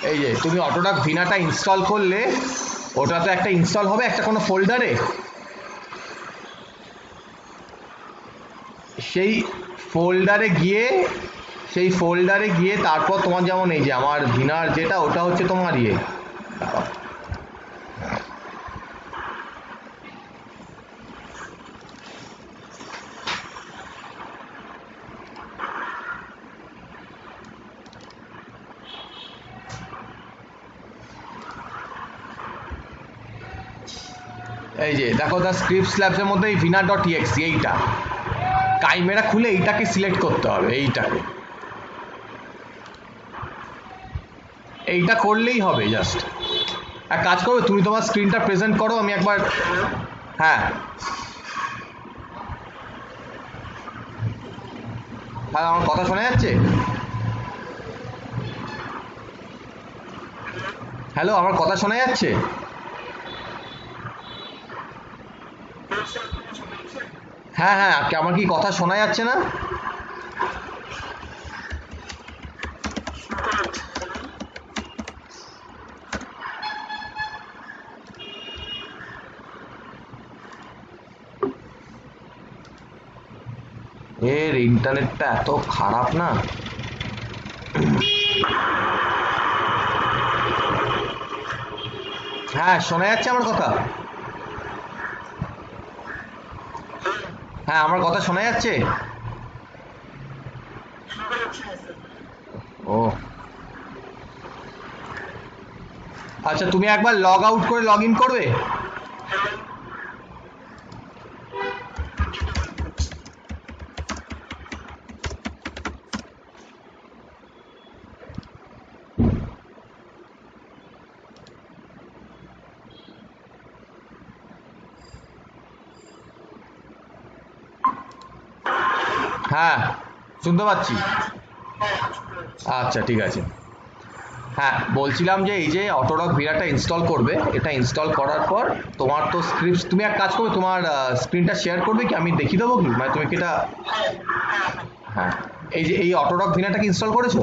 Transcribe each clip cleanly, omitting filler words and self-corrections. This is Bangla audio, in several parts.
এই যে তুমি অটোডক ভিনাটা ইনস্টল করলে ওটা তো একটা ইনস্টল হবে একটা কোনো ফোল্ডারে, সেই ফোল্ডারে গিয়ে তারপর তোমার যেমন এই যে আমার ভিনার যেটা ওটা হচ্ছে তোমার ইয়ে, এই যে দেখো দ্য স্ক্রিপ্টস ল্যাবসের মধ্যে এই ভিনা ডট ইএক্সি এইটা কাইমেরা খুলে এইটাকে সিলেক্ট করতে হবে, এইটা করলেই হবে। জাস্ট এক কাজ করবে, তুমি তোমার স্ক্রিনটা প্রেজেন্ট করো, আমি একবার, হ্যাঁ হ্যাঁ আমার কথা শোনা যাচ্ছে? হ্যালো, আমার কথা শোনা যাচ্ছে? হ্যাঁ হ্যাঁ, আমার কি কথা শোনা যাচ্ছে না? এর ইন্টারনেটটা এত খারাপ না। হ্যাঁ শোনা যাচ্ছে আমার কথা? হ্যাঁ আমার কথা শোনা যাচ্ছে? ও আচ্ছা, তুমি একবার লগ আউট করে লগ ইন করবে? হ্যাঁ শুনতে পাচ্ছি। আচ্ছা ঠিক আছে। হ্যাঁ বলছিলাম যে এই যে অটোডক ভিরাটা ইনস্টল করবে, এটা ইনস্টল করার পর তোমার তো স্ক্রিপ্ট, তুমি এক কাজ করবে, তোমার স্ক্রিনটা শেয়ার করবে কি, আমি দেখিয়ে দেবো কি, মানে তুমি কি এটা, হ্যাঁ এই যে এই অটোডক ভিনাটাকে ইনস্টল করেছো?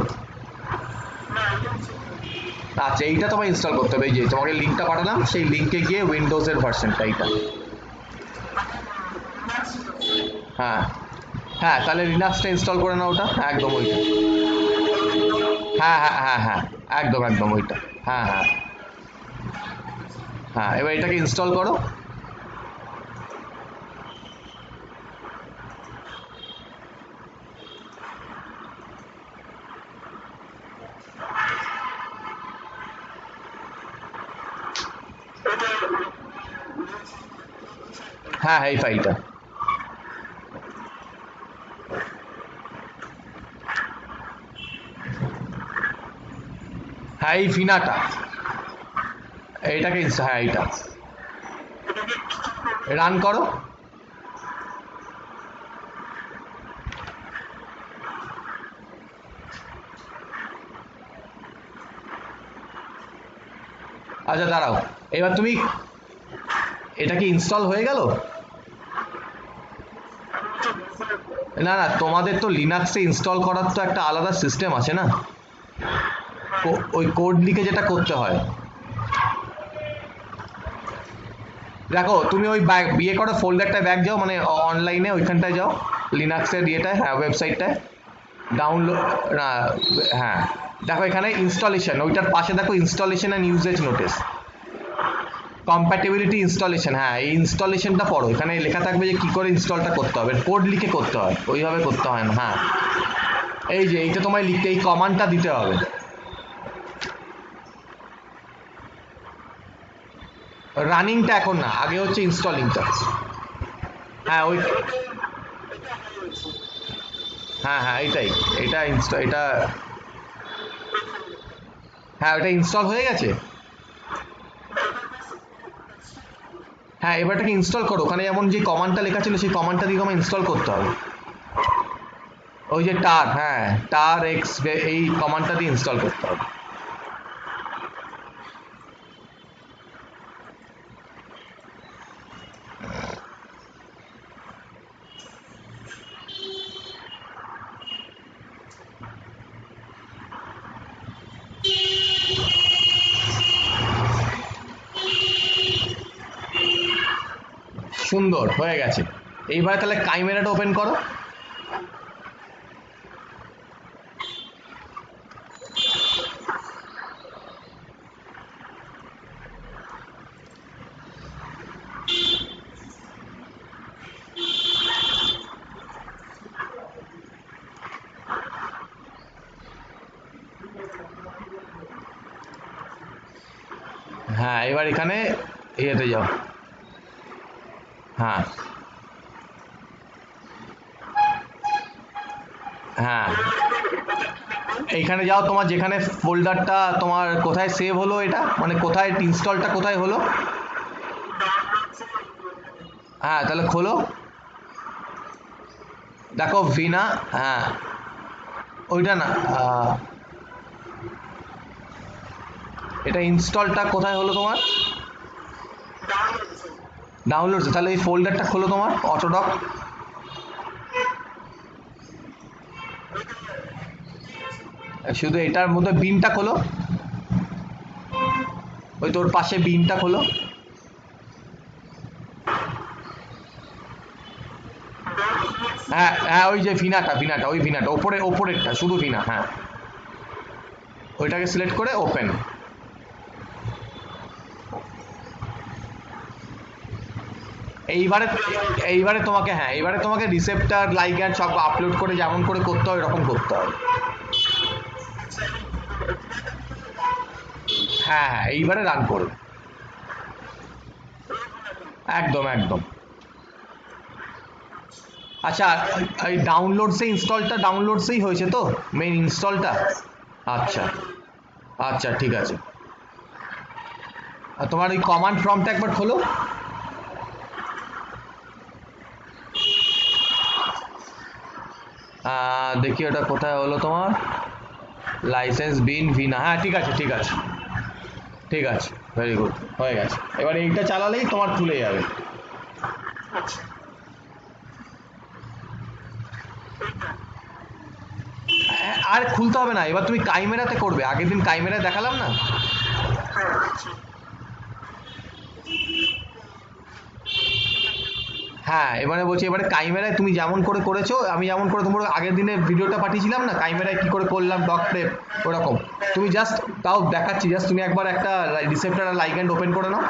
আচ্ছা এইটা তোমার ইনস্টল করতে হবে, এই যে তোমাকে লিঙ্কটা পাঠালাম সেই লিঙ্কে গিয়ে উইন্ডোজের ভার্সনটা এইটা, হ্যাঁ হ্যাঁ তাহলে লিনাক্সটা ইনস্টল করে নাও ওটা, একদম ওইটা, হ্যাঁ হ্যাঁ হ্যাঁ হ্যাঁ একদম একদম ওইটা, হ্যাঁ হ্যাঁ হ্যাঁ এবার এটাকে ইনস্টল করো। হ্যাঁ এই ফাইলটা, হ্যাঁ এই ভিনাটা, এইটাকে হ্যাঁ এইটা রান করো। আচ্ছা দাঁড়াও, এবার তুমি, এটা কি ইনস্টল হয়ে গেল? না না, তোমাদের তো লিনাক্সে ইনস্টল করার তো একটা আলাদা সিস্টেম আছে না, ওই কোড লিখে যেটা করতে হয়। দেখো তুমি ওই বিয়ে করা ফোল্ডারটা ব্যাক যাও, মানে অনলাইনে ওইখানটায় যাও, লিনাক্সের ইয়েটায়, হ্যাঁ ওয়েবসাইটটায় ডাউনলোড, না হ্যাঁ দেখো এখানে ইনস্টলেশন, ওইটার পাশে দেখো installation and uses notice, compatibility installation, হ্যাঁ এই ইনস্টলেশনটা পড়ো, এখানে লেখা থাকবে যে কি করে ইনস্টলটা করতে হবে, কোড লিখে করতে হয়, ওইভাবে করতে হয় না। হ্যাঁ এই যে এইটা তোমায় লিখতে, এই কমান্ডটা দিতে হবে, রানিংটা এখন না, আগে হচ্ছে ইনস্টলিংটা। হ্যাঁ ওই, হ্যাঁ হ্যাঁ এইটাই, এটা, হ্যাঁ ওটা ইনস্টল হয়ে গেছে। হ্যাঁ এবারটাকে ইনস্টল করো, ওখানে যেমন যে কমান্ডটা লেখা ছিল সেই কমান্ডটা দিয়ে তোমায় ইনস্টল করতে হবে, ওই যে টার, হ্যাঁ টার এক্স, এই কমান্ডটা দিয়ে ইনস্টল করতে হবে। সুন্দর হয়ে গেছে। এইবারে তাহলে কাইমেরাটা ওপেন করো। হ্যাঁ এবার এখানে ইয়েতে যাও। হ্যাঁ হ্যাঁ এইখানে যাও, তোমার যেখানে ফোল্ডারটা তোমার কোথায় সেভ হলো, এটা মানে কোথায় ইনস্টলটা কোথায় হলো। হ্যাঁ তাহলে খোলো, দেখো ভিনা। হ্যাঁ ওইটা না, এটা ইনস্টলটা কোথায় হলো তোমার, ডাউনলোডস। তাহলে এই ফোল্ডারটা খোলো তোমার অটোডক। শুধু এটার মধ্যে বিনটা খোলো, ওই তোর পাশে বিনটা খোলো। হ্যাঁ হ্যাঁ ওই যে ভিনাটা, ওই ভিনাটা ওপরেরটা শুধু ভিনা। হ্যাঁ ওইটাকে সিলেক্ট করে ওপেন। এইবারে এইবারে তোমাকে, হ্যাঁ এইবারে তোমাকে রিসেপ্টার লাইগ্যান্ড সব আপলোড করে যেমন করে করতে হয় এরকম করতে হবে। হ্যাঁ হ্যাঁ এইবারে রান করবে। একদম একদম। আচ্ছা এই ডাউনলোডসে ইনস্টলটা ডাউনলোডসেই হয়েছে তো, মেন ইনস্টলটা। আচ্ছা আচ্ছা ঠিক আছে। আর তোমার ওই কমান্ড প্রম্পটটা একবার খোলো। দেখি ওটা কোথায় হলো তোমার, লাইসেন্স বিন ভিনা। হ্যাঁ ঠিক আছে ঠিক আছে ঠিক আছে, ভেরি গুড, হয়ে গেছে। এবার এইটা চালালেই তোমার খুলে যাবে। আর খুলতে হবে না, এবার তুমি কাইমেরাতে করবে। আগের দিন কাইমেরা দেখালাম না। হ্যাঁ এবারে বলছি, এবারে কাইমেরায় তুমি যেমন করে করেছো, আমি যেমন করে তোমার আগের দিনে ভিডিওটা পাঠিয়েছিলাম না কাইমেরায় কি করে করলাম ডক প্রেপ, ওরকম তুমি জাস্ট, তাও দেখাচ্ছি, জাস্ট তুমি একবার একটা রিসেপ্টার আর লাইগ্যান্ড ওপেন করে নাও।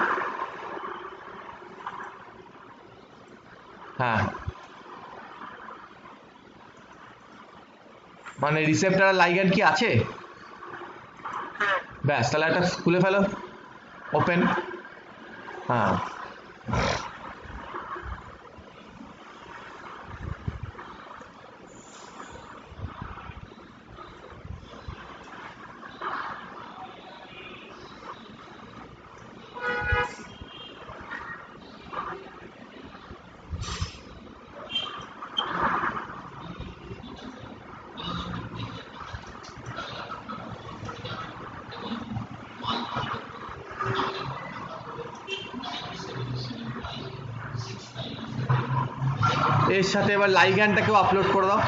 হ্যাঁ মানে রিসেপ্টার আর লাইগ্যান্ড কি আছে? ব্যাস তাহলে একটা খুলে ফেলো, ওপেন। হ্যাঁ এর সাথে এবার লাইগ্যান্ডটাকেও আপলোড করে দাও।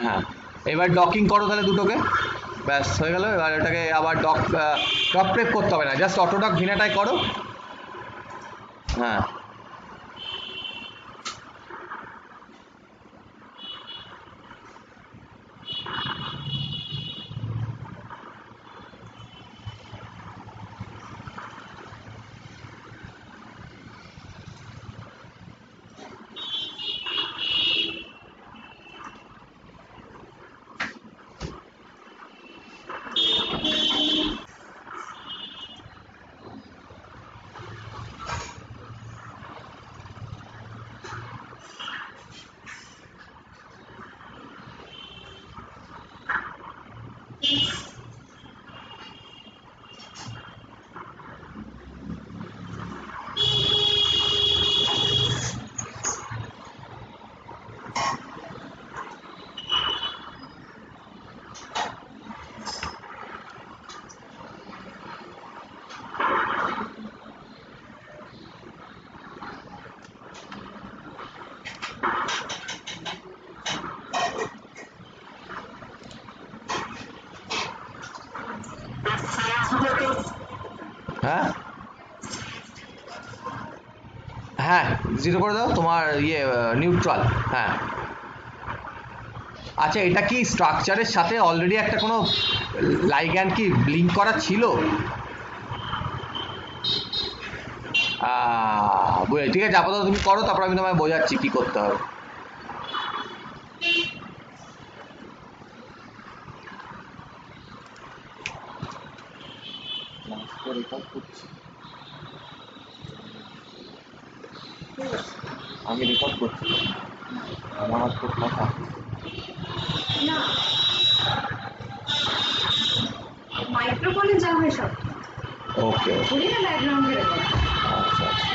হ্যাঁ, এবার ডকিং করো তাহলে দুটোকে, ব্যাস হয়ে গেল। এবার এটাকে আবার ডক প্রেপ করতে হবে না, জাস্ট অটোডক ভিনাটাই করো। হ্যাঁ হ্যাঁ হ্যাঁ, জিরো করে দাও তোমার ইয়ে নিউট্রাল। হ্যাঁ আচ্ছা, এটা কি স্ট্রাকচারের সাথে অলরেডি একটা কোনো লাইগ্যান্ড কি লিঙ্ক করা ছিল? ঠিক আছে, আপাতত তুমি করো, তারপর আমি তোমায় বোঝাচ্ছি কি করতে হবে। আমি রেকর্ড করছি, আমার হাতে কথা না, মাইক্রোফোনে যা হয় সব। ওকে শুনি না ব্যাকগ্রাউন্ডে রেকর্ড। আচ্ছা আচ্ছা।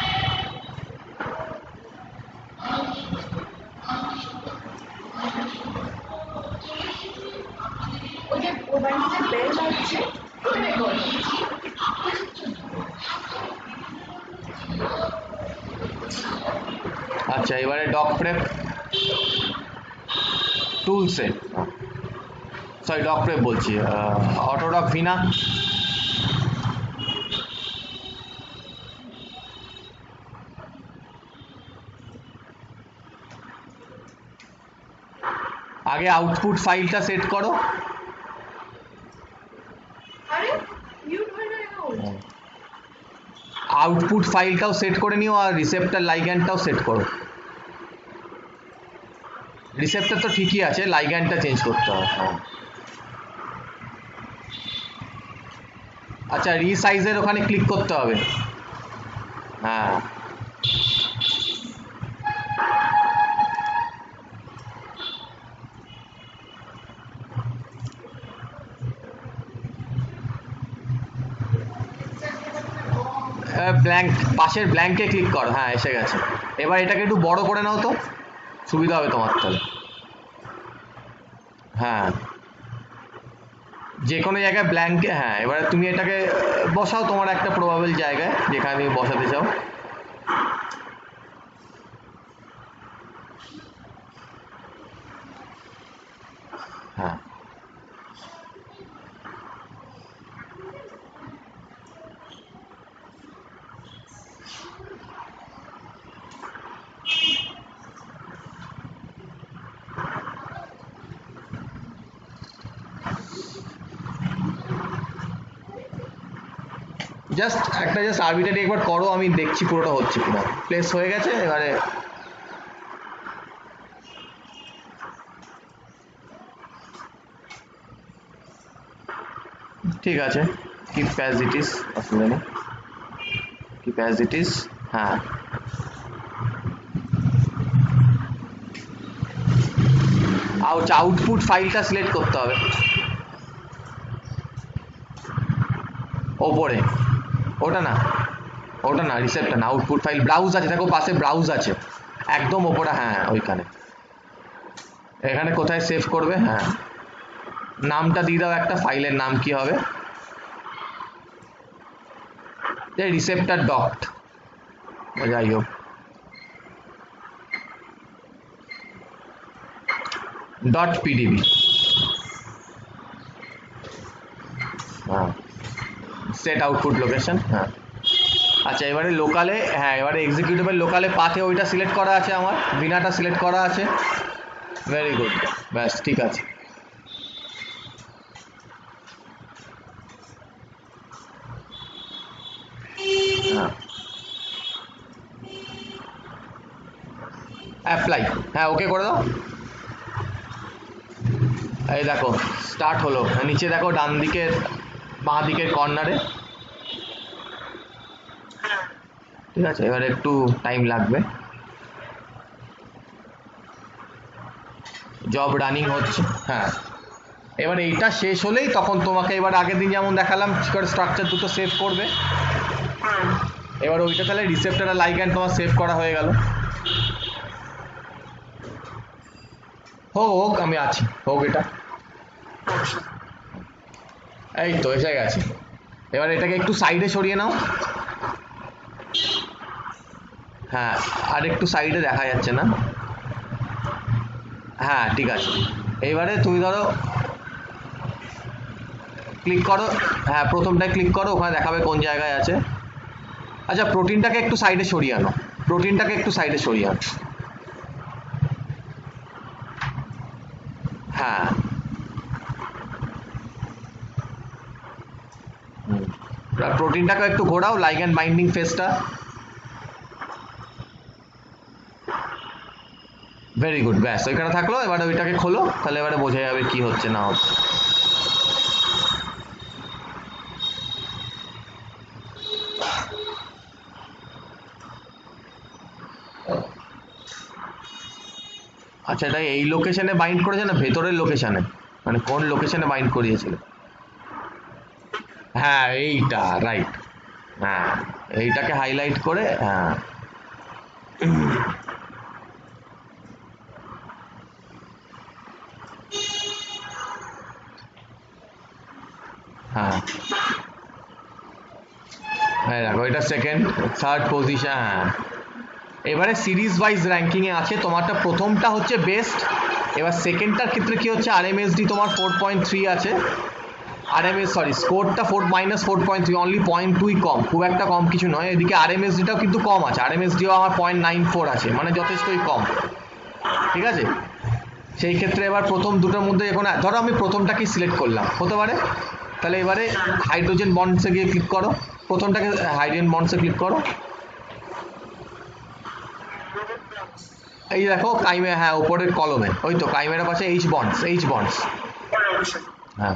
ওই যে বাড়িতে বেল বাজছে, ওটা রেকর্ড। আচ্ছা, এবারে ডক প্রেপ টুলসে, সরি ডক প্রেপ বলছি, অটোডক ভিনা। আগে আউটপুট ফাইলটা সেট করো। আরে মিউট হয়ে যায় না। আউটপুট ফাইলটাও সেট করে নিও, আর রিসেপ্টর লাইগ্যান্ডটাও সেট করো। রিসেপ্টর তো ঠিকই আছে, লাইগ্যান্ডটা চেঞ্জ করতে হবে। আচ্ছা, রিসাইজের ওখানে ক্লিক করতে হবে। হ্যাঁ ব্ল্যাঙ্ক, পাশের ব্ল্যাঙ্কে ক্লিক করো। হ্যাঁ এসে গেছে। এবার এটাকে একটু বড় করে নাও তো, সুবিধা হবে তোমার তাহলে। হ্যাঁ যে কোনো জায়গায় ব্ল্যাঙ্কে, হ্যাঁ এবারে তুমি এটাকে বসাও তোমার একটা প্রবাবল জায়গায় যেখানে তুমি বসাতে চাও। হ্যাঁ জাস্ট আরবিটারি একবার করো, আমি দেখছি পুরোটা হচ্ছে কিনা। প্লেস হয়ে গেছে, এবারে ঠিক আছে, কিপ অ্যাজ ইট ইজ, অসুবিধা নেই, কিপ অ্যাজ ইট ইজ। হ্যাঁ আউটপুট ফাইলটা সিলেক্ট করতে হবে ওপরে। ওটা না, ওটা না, রিসেপ্টর না, আউটপুট ফাইল। ব্রাউজ আছে, দেখো পাশে ব্রাউজ আছে একদম ওপরে। হ্যাঁ ওইখানে, এখানে কোথায় সেভ করবে? হ্যাঁ নামটা দিয়ে দাও একটা, ফাইলের নাম কি হবে? রিসেপ্টর ডট, যাই হোক। Dot PDB. হ্যাঁ, সেট আউটপুট লোকেশন। হ্যাঁ আচ্ছা, এবারে লোকালে, হ্যাঁ এবারে এক্সিকিউটেবল লোকালে পাথে ওইটা সিলেক্ট করা আছে, আমার বিনাটা সিলেক্ট করা আছে। ভেরি গুড, ব্যাস ঠিক আছে। হ্যাঁ অ্যাপ্লাই, হ্যাঁ ওকে করে দাও। এই দেখো স্টার্ট হলো, নিচে দেখো ডান দিকের বাঁ দিকের কর্নারে। ঠিক আছে, এবারে একটু টাইম লাগবে। জব রানিং হচ্ছে। হ্যাঁ এবার এইটা শেষ হলেই তখন তোমাকে এবার আগের দিন যেমন দেখালাম কি করে স্ট্রাকচার দুটো সেভ করবে, এবার ওইটা তাহলে রিসেপ্টর আর লাইগ্যান্ড তোমার সেভ করা হয়ে গেল। হোক হোক, আমি আছি, হোক এটা। এই তো এসে গেছে। এবার এটাকে একটু সাইডে সরিয়ে নাও। হ্যাঁ আর একটু সাইডে দেখা যাচ্ছে না। হ্যাঁ ঠিক আছে, এইবারে তুমি ধরো ক্লিক করো। হ্যাঁ প্রথমটায় ক্লিক করো, ওখানে দেখাবে কোন জায়গায় আছে। আচ্ছা প্রোটিনটাকে একটু সাইডে সরিয়ে আনো, প্রোটিনটাকে একটু সাইডে সরিয়ে আনো। হ্যাঁ প্রোটিনটাকে একটু ঘোরাও, লাইগ্যান্ড বাইন্ডিং ফেসটা। ভেরি গুড, ব্যাস ওইখানে থাকলো। এবারে ওইটাকে খোলো, তাহলে এবারে বোঝা যাবে কি হচ্ছে না হচ্ছে। আচ্ছা এটা এই লোকেশনে বাইন্ড করেছে না ভেতরের লোকেশনে, মানে কোন লোকেশনে বাইন্ড করিয়েছিল? হ্যাঁ এইটা রাইট। হ্যাঁ এইটাকে হাইলাইট করে, হ্যাঁ হ্যাঁ হ্যাঁ দেখো এটা সেকেন্ড থার্ড পজিশন। হ্যাঁ এবারে সিরিজ ওয়াইজ র্যাঙ্কিং এ আছে, তোমারটা প্রথমটা হচ্ছে বেস্ট। এবার সেকেন্ডটার ক্ষেত্রে কি হচ্ছে, আরএমএসডি তোমার 4.3 আছে। আরএমএস সরি স্কোরটা -4.3, অনলি 0.2 কম, খুব একটা কম কিছু নয়। এদিকে আরএমএসডিটাও কিন্তু কম আছে, আরএমএসডিও আমার 0.94 আছে, মানে যথেষ্টই কম। ঠিক আছে, সেই ক্ষেত্রে এবার প্রথম দুটোর মধ্যে এখন ধরো আমি প্রথমটাকেই সিলেক্ট করলাম, হতে পারে। তাহলে এবারে হাইড্রোজেন বন্ডসে গিয়ে ক্লিক করো, প্রথমটাকে হাইড্রোজেন বন্ডসে ক্লিক করো। এই দেখো কাইমে, হ্যাঁ উপরের কলমে, ওই তো কাইমের পাশে এইচ বন্ডস, এইচ বন্ডস। হ্যাঁ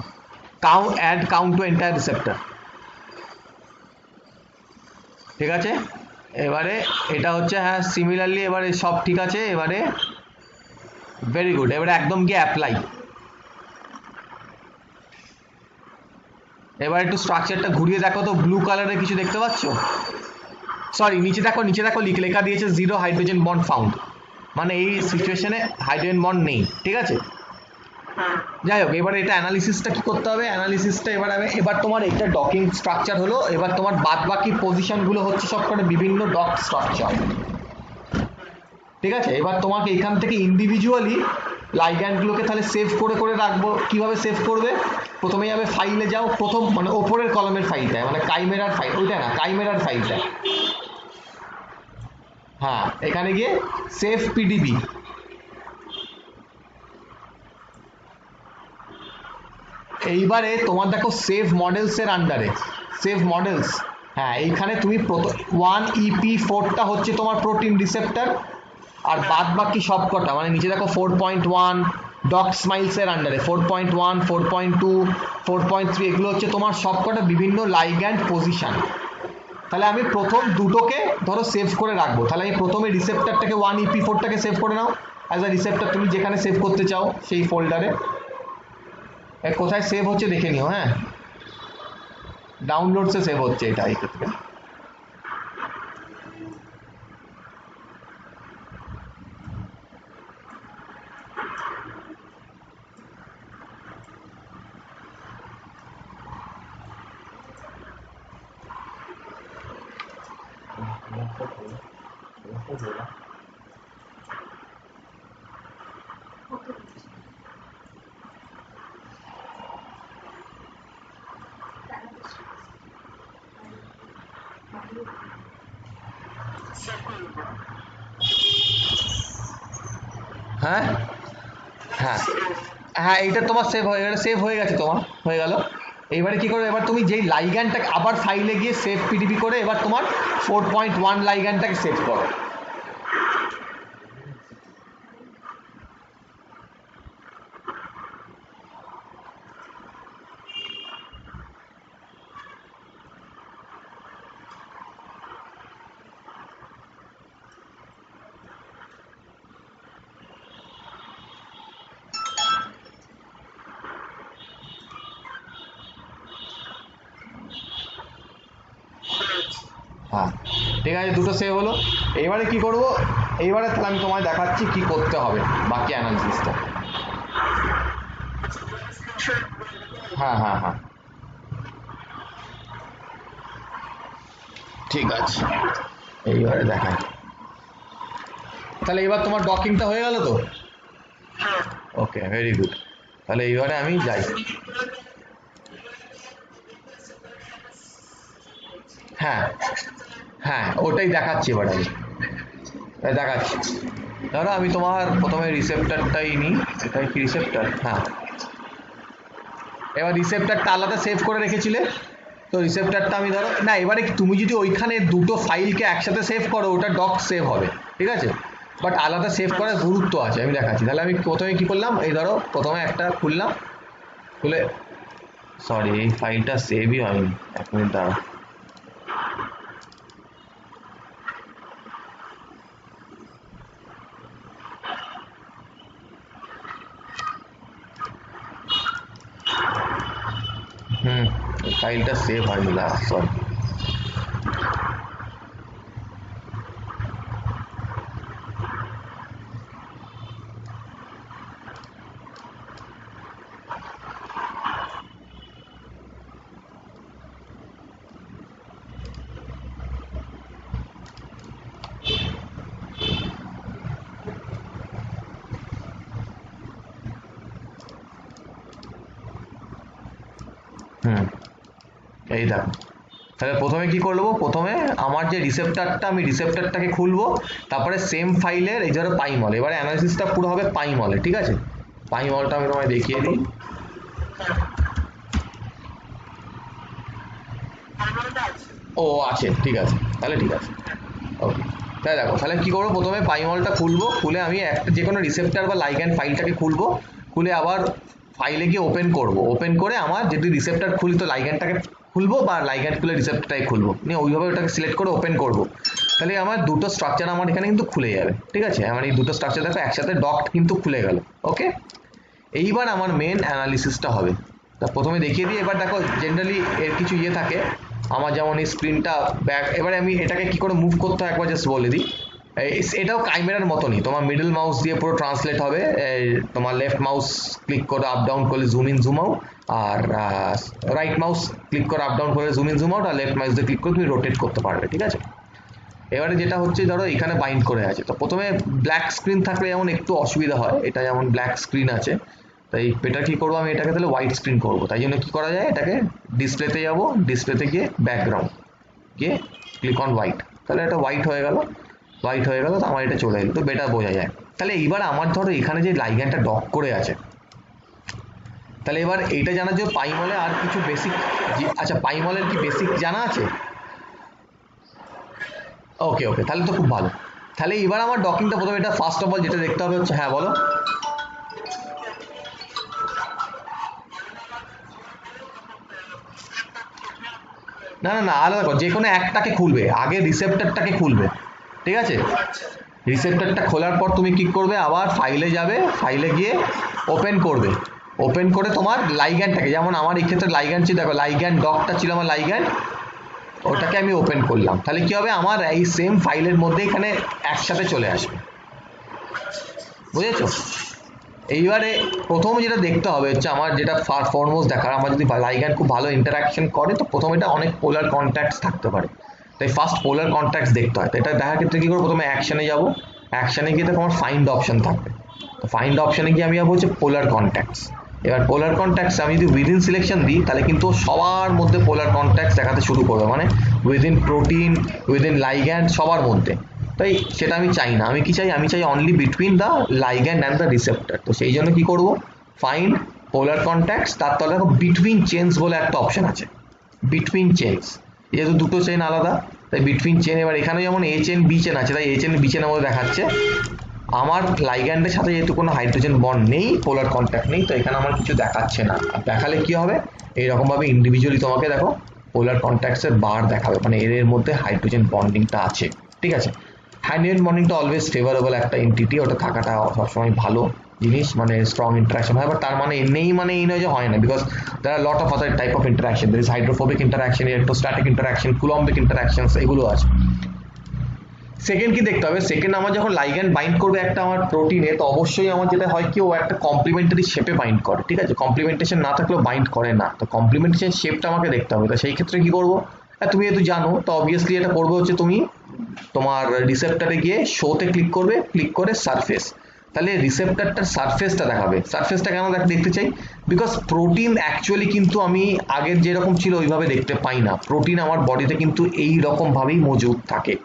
count, add count to entire receptor. ঠিক আছে, এবারে এটা হচ্ছে, হ্যাঁ সিমিলারলি এবারে সব ঠিক আছে। এবারে ভেরি গুড, এবারে একদম গিয়ে অ্যাপ্লাই। এবার একটু স্ট্রাকচারটা ঘুরিয়ে দেখো তো, ব্লু কালারের কিছু দেখতে পাচ্ছ? সরি নিচে দেখো, নিচে দেখো লেখা দিয়েছে 0 হাইড্রোজেন বন্ড ফাউন্ড, মানে এই সিচুয়েশনে হাইড্রোজেন বন্ড নেই। ঠিক আছে, যাই হোক এবার এটা অ্যানালিসিসটা কি করতে হবে, অ্যানালিসিসটা এবার তোমার এটা ডকিং স্ট্রাকচার হলো। এবার তোমার বাদ বাকি পজিশনগুলো হচ্ছে সব করে বিভিন্ন ডক স্ট্রাকচার। ঠিক আছে, এবার তোমাকে এখান থেকে ইন্ডিভিজুয়ালি লাইগ্যান্ডগুলোকে তাহলে সেভ করে করে রাখবো। কিভাবে সেভ করবে, প্রথমে যাবে ফাইলে যাও, প্রথম মানে ওপরের কলমের ফাইলটা, মানে কাইমেরার ফাইল, ওইটা না কাইমেরার ফাইলটা। হ্যাঁ এখানে গিয়ে সেভ পিডিবি। এইবারে তোমার দেখো সেভ মডেলস এর আন্ডারে, সেভ মডেলস, হ্যাঁ এইখানে তুমি 1EP4টা হচ্ছে তোমার প্রোটিন রিসেপ্টর, আর বাদ বাকি সব কটা মানে নিচে দেখো 4.1 ডক স্মাইলস এর আন্ডারে 4.1, 4.2, 4.3, এগুলো হচ্ছে তোমার সব কটা বিভিন্ন লাইগ্যান্ড পজিশন। তাহলে আমি প্রথম দুটোকে ধরো সেভ করে রাখবো, তাহলে আমি প্রথমে রিসেপ্টরটাকে 1EP4টাকে সেভ করে নাও অ্যাজ আ রিসেপ্টর, তুমি যেখানে সেভ করতে চাও সেই ফোল্ডারে। কোথায় সেভ হচ্ছে দেখে নিও, হ্যাঁ ডাউনলোডসে সেভ হচ্ছে এটা এই ক্ষেত্রে। হ্যাঁ হ্যাঁ হ্যাঁ, এইটা তোমার সেভ হয়ে গেছে, তোমার হয়ে গেল। এইবারে কি করবে, এবার তুমি যেই লাইগ্যান্ডটাকে আবার ফাইলে গিয়ে সেভ পিডিবি করে এবার তোমার 4.1 লাইগ্যান্ডটাকে সেভ করো। হ্যাঁ ঠিক আছে, দুটো সেভ হলো। এইবারে কি করব, এইবারে তাহলে আমি তোমায় দেখাচ্ছি কি করতে হবে বাকি অ্যানালিসিসটা। হ্যাঁ হ্যাঁ হ্যাঁ ঠিক আছে, এইবারে দেখাই। তাহলে এবার তোমার ডকিংটা হয়ে গেল তো? ওকে, ভেরি গুড। তাহলে এইবারে আমি যাই। হ্যাঁ হ্যাঁ ওটাই দেখাচ্ছি এবার আমি, দেখাচ্ছি। ধরো আমি তোমার প্রথমে রিসেপ্টারটাই নিই, এটাই কি রিসেপ্টার? হ্যাঁ, এবার রিসেপ্টারটা আলাদা সেভ করে রেখেছিলে তো রিসেপ্টারটা আমি ধরো না, এবারে তুমি যদি ওইখানে দুটো ফাইলকে একসাথে সেভ করো ওটা ডক সেভ হবে, ঠিক আছে, বাট আলাদা সেভ করার গুরুত্ব আছে, আমি দেখাচ্ছি। তাহলে আমি প্রথমে কি করলাম, এই ধরো প্রথমে একটা খুললাম, খুলে সরি এই ফাইলটা সেভই হয়নি, 1 মিনিট দাঁড়াও। ফাইলটা সেভ হয়নি, সরি। এই দেখো, তাহলে প্রথমে কি করবো, প্রথমে আমার যে রিসেপ্টারটা আমি রিসেপ্টারটাকে খুলবো, তারপরে সেম ফাইলের এই ধরো পাইমল, এবারে অ্যানালিসিসটা পুরো হবে পাইমলে, ঠিক আছে। পাইমলটা আমি তোমায় দেখিয়ে দিই। ও আছে, ঠিক আছে, তাহলে ঠিক আছে, ওকে। তাহলে দেখো, তাহলে কি করবো, প্রথমে পাইমলটা খুলবো, খুলে আমি একটা যে কোনো রিসেপ্টার বা লাইগ্যান্ড ফাইলটাকে খুলবো, খুলে আবার ফাইলে গিয়ে ওপেন করব, ওপেন করে আমার যদি রিসেপ্টার খুলি তো লাইগ্যান্ডটাকে খুলবো, বা লাইগ্যান্ড খুলে রিসেপ্টারটাই খুলবো, নিয়ে ওইভাবে ওটাকে সিলেক্ট করে ওপেন করব। তাহলে আমার দুটো স্ট্রাকচার আমার এখানে কিন্তু খুলে যাবে, ঠিক আছে, আমার এই দুটো স্ট্রাকচার দেখো একসাথে ডকড কিন্তু খুলে গেল, ওকে। এইবার আমার মেন অ্যানালিসিসটা হবে। তা প্রথমে দেখিয়ে দিই, এবার দেখো জেনারেলি এর কিছু ইয়ে থাকে, আমার যেমন এই স্ক্রিনটা ব্যাক, এবারে আমি এটাকে কি করে মুভ করতে হয় একবার জাস্ট বলে দিই। এটাও কাইমেরার মতনই, তোমার মিডল মাউস দিয়ে পুরো ট্রান্সলেট হবে, তোমার লেফট মাউস ক্লিক করে আপ ডাউন করলে জুম ইন জুম আউট, আর রাইট মাউস ক্লিক করে আপ ডাউন করে জুম ইন জুম আউট, আর লেফট মাউস দিয়ে ক্লিক করে তুমি রোটেট করতে পারবে, ঠিক আছে। এবারে যেটা হচ্ছে ধরো এখানে বাইন্ড করে আছে, তো প্রথমে ব্ল্যাক স্ক্রিন থাকলে যেমন একটু অসুবিধা হয়, এটা যেমন ব্ল্যাক স্ক্রিন আছে, তাই এটা কি করবো, আমি এটাকে তাহলে হোয়াইট স্ক্রিন করবো, তাই জন্য কি করা যায়, এটাকে ডিসপ্লেতে যাবো, ডিসপ্লেতে গিয়ে ব্যাকগ্রাউন্ড গিয়ে ক্লিক অন হোয়াইট, তাহলে এটা হোয়াইট হয়ে গেল, হোয়াইট হয়ে গেল, তো আমার এটা চলে এলো, তো বেটার বোঝা যায়। তাহলে এইবার আমার ধরো এখানে যে লাইগ্যান্ডটা ডক করে আছে, তাহলে এবার এইটা জানার জন্য পাইমলে আর কিছু বেসিক, আচ্ছা পাইমলের কি বেসিক জানা আছে? ওকে ওকে, তাহলে তো খুব ভালো। তাহলে এবার আমার ডকিংটা প্রথমে এটা ফার্স্ট অফ অল যেটা দেখতে হবে হচ্ছে, হ্যাঁ বলো। না না না, আলাদা কর, যে কোনো একটাকে খুলবে, আগে রিসেপ্টরটাকে খুলবে, ঠিক আছে। রিসেপ্টরটা খোলার পর তুমি কি করবে, আবার ফাইলে যাবে, ফাইলে গিয়ে ওপেন করবে, ওপেন করে তোমার লাইগ্যান্ডটাকে, যেমন আমার এই ক্ষেত্রে লাইগ্যান্ড ছিল, দেখো লাইগ্যান্ড ডকটা ছিল আমার লাইগ্যান্ড, ওটাকে আমি ওপেন করলাম, তাহলে কি হবে, আমার এই সেম ফাইলের মধ্যে এখানে একসাথে চলে আসবে, বুঝেছো। এইবারে প্রথম যেটা দেখতে হবে হচ্ছে আমার যেটা ফরমোস্ট দেখার, আমার যদি লাইগ্যান্ড খুব ভালো ইন্টারাকশন করে তো প্রথম এটা অনেক পোলার কন্ট্যাক্টস থাকতে পারে, তাই ফার্স্ট পোলার কন্ট্যাক্টস দেখতে হয়। তো এটা দেখার ক্ষেত্রে কি করবো, প্রথমে অ্যাকশনে যাবো, অ্যাকশনে গিয়ে দেখো আমার ফাইন্ড অপশন থাকবে, তো ফাইন্ড অপশনে গিয়ে আমি যাবো হচ্ছে পোলার কন্ট্যাক্টস। এবার পোলার কন্ট্যাক্টস আমি যদি উইদিন সিলেকশন দিই তাহলে কিন্তু সবার মধ্যে পোলার কন্ট্যাক্টস দেখাতে শুরু করবে, মানে উইদিন প্রোটিন, উইদিন লাইগ্যান্ড, সবার মধ্যে। তাই সেটা আমি চাই না। আমি কি চাই? আমি চাই only between the ligand and the receptor. তো সেই জন্য কি করব, ফাইন্ড পোলার কন্ট্যাক্টস, তার তলে দেখো বিটুইন চেনস বলে একটা অপশন আছে, বিটুইন চেনস। যেহেতু দুটো চেন আলাদা তাই বিটুইন চেন। এবার এখানে যেমন এ চেন বি চেন আছে, তাই এ চেন বি চেনের মধ্যে দেখাচ্ছে আমার লাইগ্যান্ডের সাথে যেহেতু কোনো হাইড্রোজেন বন্ড নেই, পোলার কন্ট্যাক্ট নেই, তো এখানে আমার কিছু দেখাচ্ছে না। আর দেখালে কি হবে, এইরকম ভাবে ইন্ডিভিজুয়ালি তোমাকে দেখো পোলার কন্ট্যাক্টস এর বার দেখাবে, মানে এর মধ্যে হাইড্রোজেন বন্ডিংটা আছে। ঠিক আছে, হাইড্রোজেন বন্ডিংটা অলওয়েজ ফেভারেবল একটা এন্টিটি, ওটা থাকাটা সবসময় ভালো জিনিস, মানে স্ট্রং ইন্টারাকশন হয়। বাট তার মানে নেই মানে এই নয় যে হয় না, because there are lot of other type of interaction. There is hydrophobic interaction, electrostatic interaction, coulombic interactions, এগুলো আছে। সেকেন্ড কি দেখতে হবে, সেকেন্ড আমার যখন লাইগ্যান্ড বাইন্ড করবে একটা আমার প্রোটিনে, তো অবশ্যই আমার যেটা হয় কি, ও একটা কমপ্লিমেন্টারি শেপে বাইন্ড করে। ঠিক আছে, কমপ্লিমেন্টেশন না থাকলেও বাইন্ড করে না, তো কমপ্লিমেন্টেশন শেপটা আমাকে দেখতে হবে। তো সেই ক্ষেত্রে কি করবো, তুমি যেহেতু জানো, তো অবভিয়াসলি এটা করবে হচ্ছে তুমি তোমার রিসেপ্টারে গিয়ে শোতে ক্লিক করবে, ক্লিক করে সারফেস, তাহলে রিসেপ্টারটার সারফেসটা দেখাবে। সারফেসটা কেন দেখতে চাই, বিকজ প্রোটিন অ্যাকচুয়ালি কিন্তু আমি আগের যেরকম ছিল ওইভাবে দেখতে পাই না। প্রোটিন আমার বডিতে কিন্তু এই রকম ভাবেই মজুদ থাকে,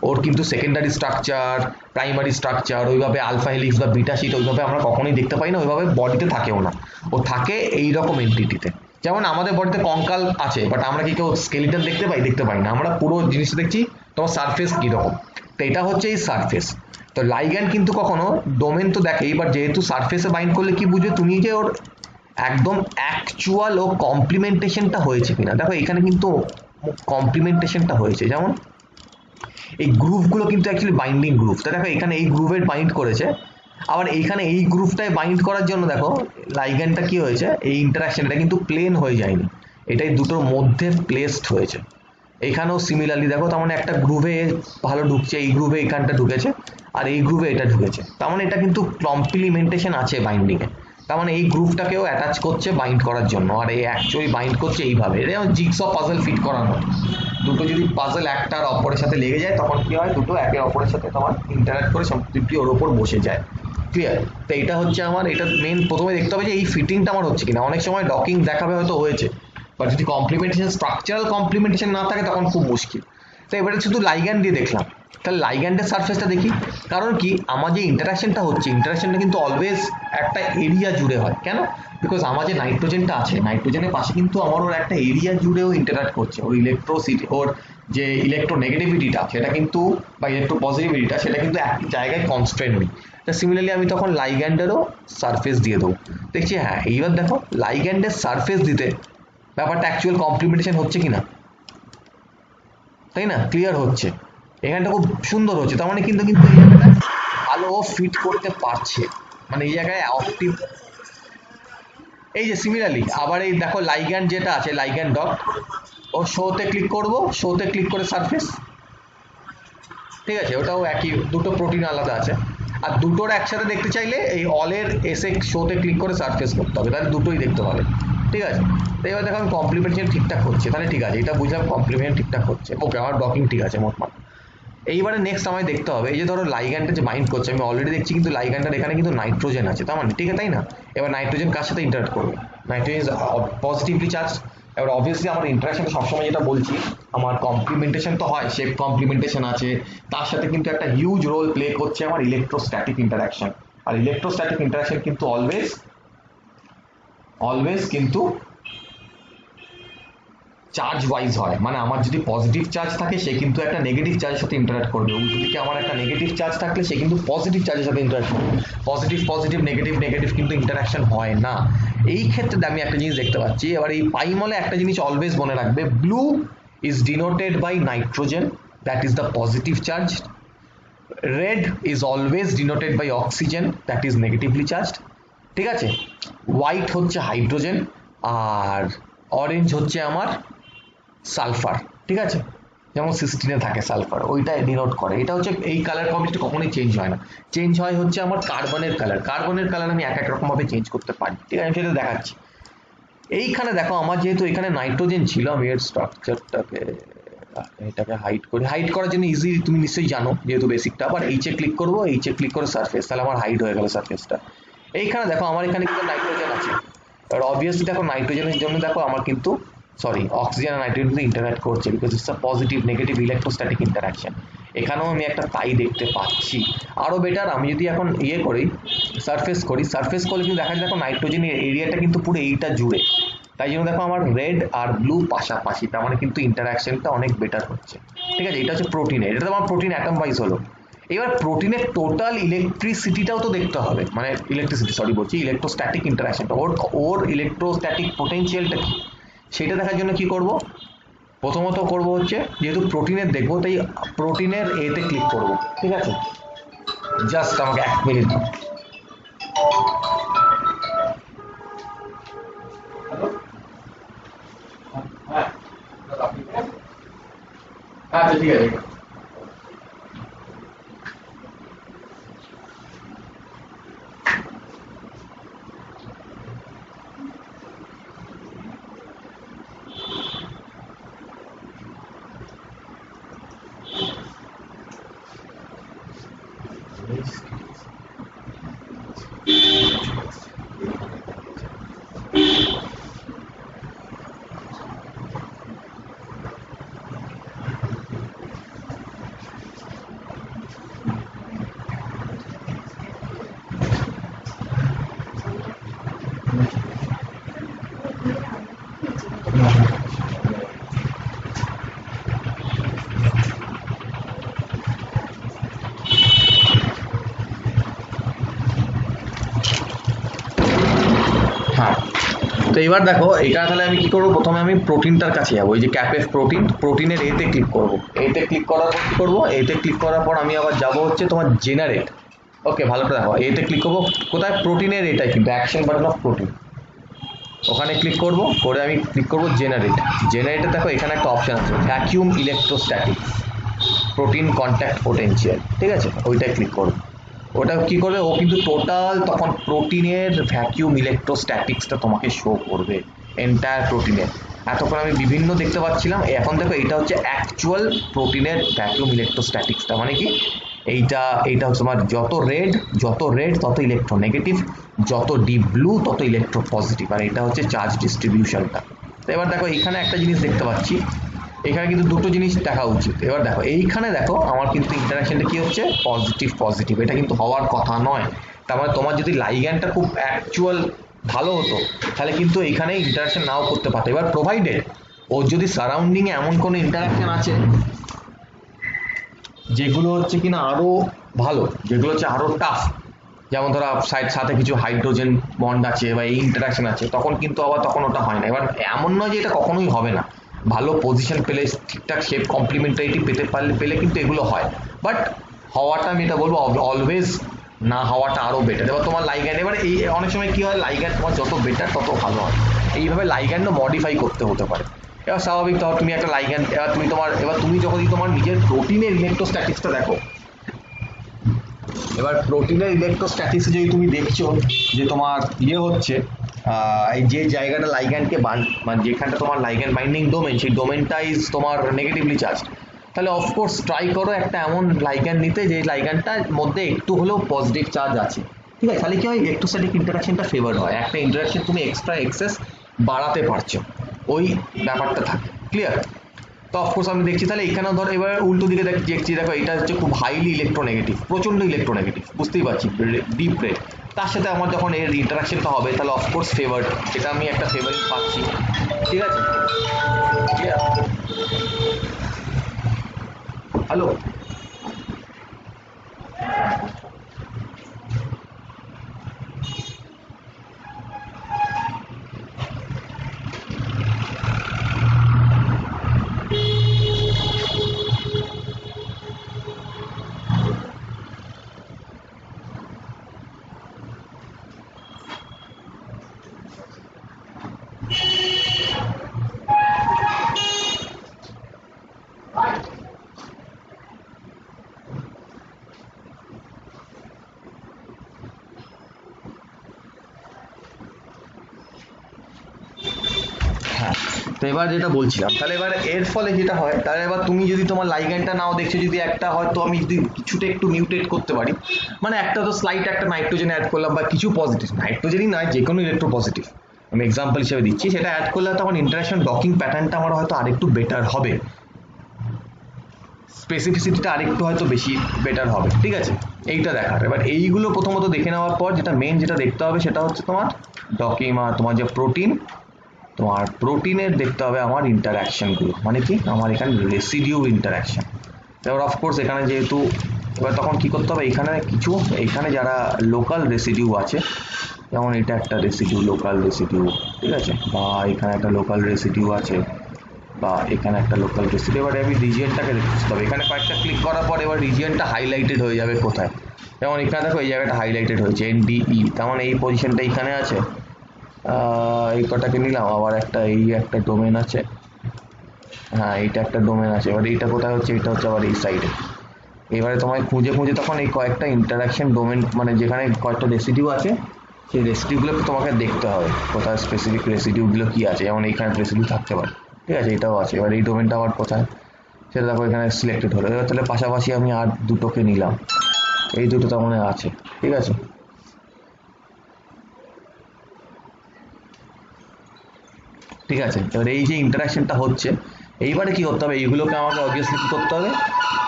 ওর কিন্তু সেকেন্ডারি স্ট্রাকচার, প্রাইমারি স্ট্রাকচার, ওইভাবে আলফা হেলিক্স বা বিটা শিট ওইভাবে আমরা কখনোই দেখতে পাই না, ওইভাবে বডিতে থাকেও না, ও থাকে এই রকম এন্টিটিতে। যেমন আমাদের বডিতে কঙ্কাল আছে, বাট আমরা কি কেউ স্কেলিটন দেখতে পাই? দেখতে পাই না, আমরা পুরো জিনিসটা দেখছি তোমার সারফেস কীরকম। তো এটা হচ্ছে এই সারফেস। তো লাইগ্যান্ড কিন্তু কখনো ডোমেন তো দেখেই, বাট যেহেতু সারফেসে বাইন্ড করলে কি বুঝবে তুমি যে ওর একদম অ্যাকচুয়াল ও কমপ্লিমেন্টেশনটা হয়েছে কিনা। দেখো এখানে কিন্তু কমপ্লিমেন্টেশনটা হয়েছে, যেমন এই গ্রুপগুলো কিন্তু অ্যাকচুয়ালি বাইন্ডিং গ্রুপ। তো দেখো এখানে এই গ্রুপে বাইন্ড করেছে, আবার এইখানে এই গ্রুপটায় বাইন্ড করার জন্য দেখো লাইগ্যান্ডটা কি হয়েছে, এই ইন্টারাকশন এটা কিন্তু প্লেন হয়ে যায়নি, এটাই দুটোর মধ্যে প্লেসড হয়েছে। এখানেও সিমিলারলি দেখো, তার মানে একটা গ্রুপে ভালো ঢুকছে, এই গ্রুপে এখানটা ঢুকেছে, আর এই গ্রুপে এটা ঢুকেছে, তার মানে এটা কিন্তু কমপ্লিমেন্টেশন আছে বাইন্ডিংয়ে। তার মানে এই গ্রুপটাকেও অ্যাটাচ করছে বাইন্ড করার জন্য, আর এই অ্যাকচুয়ালি বাইন্ড করছে এইভাবে। এটা যেমন জিগস অফ পাজল ফিট করানো, দুটো যদি পাজল একটার অপরের সাথে লেগে যায়, তখন কি হয়, দুটো একে অপরের সাথে তোমার ইন্টারাক্ট করে সম্পূর্ণ ওর ওপর বসে যায়। ক্লিয়ার? তো এটা হচ্ছে আমার, এটা মেন প্রথমে দেখতে হবে যে এই ফিটিংটা আমার হচ্ছে কিনা। অনেক সময় ডকিং দেখাবে হয়তো হয়েছে, বাট যদি কমপ্লিমেন্টেশন, স্ট্রাকচারাল কমপ্লিমেন্টেশন না থাকে তখন খুব মুশকিল। তো এবারে শুধু লাইগ্যান্ড দিয়ে দেখলাম, তাহলে লাইগ্যান্ডের সারফেসটা দেখি। কারণ কি, আমার যে ইন্টারাকশনটা হচ্ছে, ইন্টারাকশনটা কিন্তু অলওয়েজ একটা এরিয়া জুড়ে হয়। কেন? বিকজ আমার যে নাইট্রোজেনটা আছে, নাইট্রোজেনের পাশে কিন্তু আমার ওর একটা এরিয়া জুড়েও ইন্টারাক্ট করছে। ওর ইলেকট্রোসিটি, ওর যে ইলেকট্রোনেগেটিভিটিটা সেটা কিন্তু, বা ইলেকট্রো পজিটিভিটিটা সেটা কিন্তু এক জায়গায় কনস্ট্যান্ট নেই। তা সিমিলারলি আমি তখন লাইগ্যান্ডেরও সারফেস দিয়ে দেবো। দেখছি হ্যাঁ, এইবার দেখো লাইগ্যান্ডের সারফেস দিতে ব্যাপারটা অ্যাকচুয়াল কমপ্লিমেন্টেশন হচ্ছে কিনা, তাই না? ক্লিয়ার হচ্ছে, এখানটা খুব সুন্দর হচ্ছে। তার মানে কিন্তু কিন্তু এই জায়গাটা ভালো ফিট করতে পারছে, মানে এই জায়গায় অপটিভ। এই যে সিমিলারলি আবার এই দেখো লাইগ্যান্ড যেটা আছে, লাইগ্যান্ড ডট, ও শোতে ক্লিক করব, শোতে ক্লিক করে সারফেস। ঠিক আছে, ওটাও একই, দুটো প্রোটিন আলাদা আছে। আর দুটোর একসাথে দেখতে চাইলে এই অলের এসে শোতে ক্লিক করে সারফেস করতে হবে, তাহলে দুটোই দেখতে পাবে। ঠিক আছে, তো এবার দেখো আমি কমপ্লিমেন্টেশন ঠিকঠাক হচ্ছে, তাহলে ঠিক আছে, এটা বুঝলাম কমপ্লিমেন্ট ঠিকঠাক হচ্ছে। ওকে, আমার ডকিং ঠিক আছে মোটমাট। এইবারে নেক্সট আমায় দেখতে হবে, এই যে ধরো লাইগ্যান্ডটা যে বাইন্ড করছে, আমি অলরেডি দেখছি কিন্তু লাইগ্যান্ডের এখানে কিন্তু নাইট্রোজেন আছে, তার মানে ঠিক আছে, তাই না? এবার নাইট্রোজেন কার সাথে ইন্টারাক্ট করবে? Nitrogen positively charge. এবার অবভিয়াসলি আমার ইন্টারাকশনটা সবসময় যেটা বলছি, আমার কমপ্লিমেন্টেশন তো হয়, শেপ কমপ্লিমেন্টেশন আছে, তার সাথে কিন্তু একটা হিউজ রোল প্লে করছে আমার ইলেকট্রোস্ট্যাটিক ইন্টারাকশন। আর ইলেকট্রোস্ট্যাটিক ইন্টারাকশন কিন্তু অলওয়েজ কিন্তু চার্জ ওয়াইজ হয়, মানে আমার যদি পজিটিভ চার্জ থাকে সে কিন্তু একটা নেগেটিভ চার্জের সাথে ইন্টারাক্ট করবে, উল্টো দিকে আমার একটা নেগেটিভ চার্জ থাকলে সে কিন্তু পজিটিভ চার্জের সাথে ইন্টারাক্ট করবে। পজিটিভ পজিটিভ, নেগেটিভ নেগেটিভ কিন্তু ইন্টারাকশন হয় না। এই ক্ষেত্রে আমি একটা জিনিস দেখতে পাচ্ছি। এবার এই পাইমলে একটা জিনিস অলওয়েজ মনে রাখবে, blue is denoted by nitrogen, that is the positive charge. Red is always denoted by oxygen, that is negatively charged. ঠিক আছে, হোয়াইট হচ্ছে হাইড্রোজেন, আর অরেঞ্জ হচ্ছে আমার সালফার। ঠিক আছে, যেমন সিস্টিনে থাকে সালফার, ওইটা ডিনোট করে। এটা হচ্ছে এই কালার কম্বিনেশন কখনোই চেঞ্জ হয় না। চেঞ্জ হয় হচ্ছে আমার কার্বনের কালার। কার্বনের কালার আমি এক এক রকম ভাবে চেঞ্জ করতে পারি। ঠিক আছে, আমি সেটা দেখাচ্ছি। এইখানে দেখো আমার যেহেতু এখানে নাইট্রোজেন ছিল, আমি এর স্ট্রাকচারটাকে, এটাকে হাইড করি। হাইড করার জন্য ইজি, তুমি নিশ্চয়ই জানো যেহেতু বেসিকটা। আবার এইচে ক্লিক করবো, এইচে ক্লিক করে সারফেস, তাহলে আমার হাইড হয়ে গেল সারফেসটা। এইখানে দেখো আমার এখানে কিন্তু নাইট্রোজেন আছে, এবার অবভিয়াসলি দেখো নাইট্রোজেনের জন্য দেখো আমার কিন্তু, সরি, অক্সিজেন আর নাইট্রোজেন কিন্তু ইন্টারাক্ট করছে, because it's a positive negative electrostatic interaction. এখানেও আমি একটা তাই দেখতে পাচ্ছি। আরও বেটার আমি যদি এখন করি সারফেস করলে কিন্তু দেখা যায় দেখো নাইট্রোজেনের এরিয়াটা কিন্তু পুরো এইটা জুড়ে, তাই জন্য দেখো আমার রেড আর ব্লু পাশাপাশি, তার মানে কিন্তু ইন্টারাকশনটা অনেক বেটার হচ্ছে। ঠিক আছে, এটা হচ্ছে প্রোটিনের, এটা তো আমার প্রোটিন অ্যাটম ওয়াইজ হলো। এবার প্রোটিনের টোটাল ইলেকট্রিসিটিটাও তো দেখতে হবে, মানে ইলেকট্রোস্ট্যাটিক ইন্টারাকশনটা, ওর ইলেকট্রোস্ট্যাটিক পোটেনশিয়ালটা কি সেটা দেখার জন্য কি করব, প্রথমত করব হচ্ছে যেহেতু প্রোটিনের দেখবো তাই প্রোটিনের এতে ক্লিক করব। ঠিক আছে, জাস্ট আমাকে 1 মিনিট। আচ্ছা ঠিক আছে। হ্যাঁ, তো এবার দেখো এটা তাহলে আমি কি করবো, প্রথমে আমি প্রোটিনটার কাছে যাবো, এই যে ক্যাপেফ প্রোটিনের এতে ক্লিক করব। এতে ক্লিক করার পর কি করবো, এতে ক্লিক করার পর আমি আবার যাবো হচ্ছে তোমার জেনারেট। ওকে, ভালো করে দেখো, এতে ক্লিক করবো কোথায়, প্রোটিনের এটাই কিন্তু অ্যাকশন বাটন অফ প্রোটিন, ওখানে ক্লিক করব, করে আমি ক্লিক করবো জেনারেটে দেখো এখানে একটা অপশন আছে vacuum electrostatics protein contact potential. ঠিক আছে, ওইটাই ক্লিক করবো। ওটা কি করবে, ও কিন্তু টোটাল তখন প্রোটিনের ভ্যাকিউম ইলেকট্রোস্ট্যাটিক্সটা তোমাকে শো করবে, এন্টায়ার প্রোটিনের। এতক্ষণ আমি বিভিন্ন দেখতে পাচ্ছিলাম, এখন দেখো এটা হচ্ছে অ্যাকচুয়াল প্রোটিনের ভ্যাকিউম ইলেকট্রোস্ট্যাটিক্সটা, মানে কি এইটা হচ্ছে তোমার যত রেড তত ইলেকট্রোনেগেটিভ, যত ডিপ ব্লু তত ইলেকট্রো পজিটিভ, আর এটা হচ্ছে চার্জ ডিস্ট্রিবিউশনটা। তো এবার দেখো এইখানে একটা জিনিস দেখতে পাচ্ছি, এখানে কিন্তু দুটো জিনিস দেখা উচিত। এবার দেখো এইখানে দেখো আমার কিন্তু ইন্টারাকশনটা কি হচ্ছে, পজিটিভ, এটা কিন্তু হওয়ার কথা নয়। তার মানে তোমার যদি লাইগ্যান্ডটা খুব অ্যাকচুয়াল ভালো হতো তাহলে কিন্তু এখানে ইন্টারাকশন নাও করতে পারতো। এবার প্রোভাইডেড ওর যদি সারাউন্ডিং এ এমন কোনো ইন্টারাকশন আছে যেগুলো হচ্ছে কিনা আরো ভালো, যেগুলো হচ্ছে আরো টাফ, যেমন ধরো সাথে কিছু হাইড্রোজেন বন্ড আছে বা এই ইন্টারাকশন আছে, তখন কিন্তু আবার তখন ওটা হয় না। এবার এমন নয় যে এটা কখনোই হবে না, ভালো পজিশন পেলে ঠিকঠাক শেপ কমপ্লিমেন্টারিটি পেলে কিন্তু এগুলো হয়, বাট হওয়াটা আমি এটা বলবো অলওয়েজ না হওয়াটা আরো বেটার। এবার তোমার লাইগ্যান্ড, এবার এই অনেক সময় কি হয়, লাইগ্যান্ড তোমার যত বেটার তত ভালো হয়, এইভাবে লাইগ্যান্ডও মডিফাই করতে হতে পারে। এবার স্বাভাবিক ধর তুমি একটা লাইগ্যান্ড, এবার তুমি যখন তোমার নিজের প্রোটিনের ইলেকট্রোস্ট্যাটিক্সটা দেখো, এবার প্রোটিনের ইলেকট্রোস্ট্যাটিক্সে যদি তুমি দেখছো যে তোমার হচ্ছে এই যে জায়গাটা লাইগ্যান্ডকে মানে যেখানটা তোমার লাইগ্যান্ড বাইন্ডিং ডোমেন, সেই ডোমেনটা ইজ তোমার নেগেটিভলি চার্জ, তাহলে অফকোর্স ট্রাই করো একটা এমন লাইগ্যান্ড নিতে যে লাইগ্যান্ডটার মধ্যে একটু হলেও পজিটিভ চার্জ আছে। ঠিক আছে, তাহলে কি হয়, ইলেকট্রোস্ট্যাটিক ইন্টারাকশনটা ফেভার হয়, একটা ইন্টারাকশন তুমি এক্সট্রা এক্সেস বাড়াতে পারছো, ওই ব্যাপারটা থাকে। ক্লিয়ার? তো অফকোর্স আমি দেখছি তাহলে এখানেও ধর, এবার উল্টো দিকে দেখছি দেখো এটা হচ্ছে খুব হাইলি ইলেকট্রোনেগেটিভ, প্রচন্ড ইলেকট্রোনেগেটিভ, বুঝতেই পারছি ডিপ রেড, তার সাথে আমার যখন এর ইন্টারাকশনটা হবে তাহলে অফকোর্স ফেভার, এটা আমি একটা ফেভারিং পাচ্ছি। ঠিক আছে, ক্লিয়ার? হ্যালো, হ্যাঁ, তো এবার যেটা বলছিলাম, তাহলে এবার এর ফলে যেটা হয়, তাহলে এবার তুমি যদি তোমার লাইগ্যান্ডটা নাও দেখছো, যদি একটা হয়তো আমি যদি কিছুটা একটু মিউটেট করতে পারি, মানে একটা তো স্লাইট একটা নাইট্রোজেন অ্যাড করলাম বা কিছু পজিটিভ, নাইট্রোজেনই নয় যে কোনো ইলেকট্রো পজিটিভ আমি এক্সাম্পল হিসেবে দিচ্ছি, সেটা অ্যাড করলে তখন ইন্টারাকশন ডকিং প্যাটার্নটা আমার হয়তো আরেকটু বেটার হবে। স্পেসিফিসিটিটা আরেকটু হয়তো বেশি বেটার হবে, ঠিক আছে? এইটা দেখার, এবার এইগুলো প্রথমত দেখে নেওয়ার পর যেটা মেন যেটা দেখতে হবে সেটা হচ্ছে তোমার তোমার যে প্রোটিন, তোমার প্রোটিনের দেখতে হবে আমার ইন্টারাকশনগুলো, মানে কি আমার এখানে রেসিডিউ ইন্টারাকশন। এবার অফকোর্স এখানে যেহেতু এবার তখন কি করতে হবে, এখানে কিছু এইখানে যারা লোকাল রেসিডিউ আছে, যেমন এটা একটা রেসিডিউ, লোকাল রেসিডিউ, ঠিক আছে, বা এখানে একটা লোকাল রেসিডিউ আছে, বা এখানে একটা লোকাল রেসিডিউ। এবার আমি রিজিয়নটাকে দেখতে হবে, এখানে কয়েকটা ক্লিক করার পর এবার রিজিয়নটা হাইলাইটেড হয়ে যাবে কোথায়, যেমন এখানে দেখো এই জায়গাটা হাইলাইটেড হয়েছে NDE, তার মানে এই পজিশনটা এখানে আছে। এই কটাকে নিলাম, আবার একটা ডোমেন আছে, হ্যাঁ এইটা একটা ডোমেন আছে। এবার এইটা কোথায় হচ্ছে, এটা হচ্ছে আবার এই সাইডে। এবারে তোমায় খুঁজে খুঁজে তখন এই কয়েকটা ইন্টারাকশন ডোমেন, মানে যেখানে কয়েকটা রেসিডিউ আছে সেই রেসিডিউগুলোকে তোমাকে দেখতে হবে কোথায় স্পেসিফিক রেসিডিউগুলো কি আছে, যেমন এইখানে রেসিডিউ থাকতে পারে, ঠিক আছে, এটাও আছে। এবার এই ডোমেনটা আবার কোথায় সেটা দেখো এখানে সিলেক্টেড হলো। এবার তাহলে পাশাপাশি আমি আর দুটোকে নিলাম, এই দুটো তার মানে আছে, ঠিক আছে। ঠিক আছে, এবার এই যে ইন্টারাকশনটা হচ্ছে, এইবারে কি করতে হবে, এইগুলোকে আমাকে অবভিয়াসলি কি করতে হবে,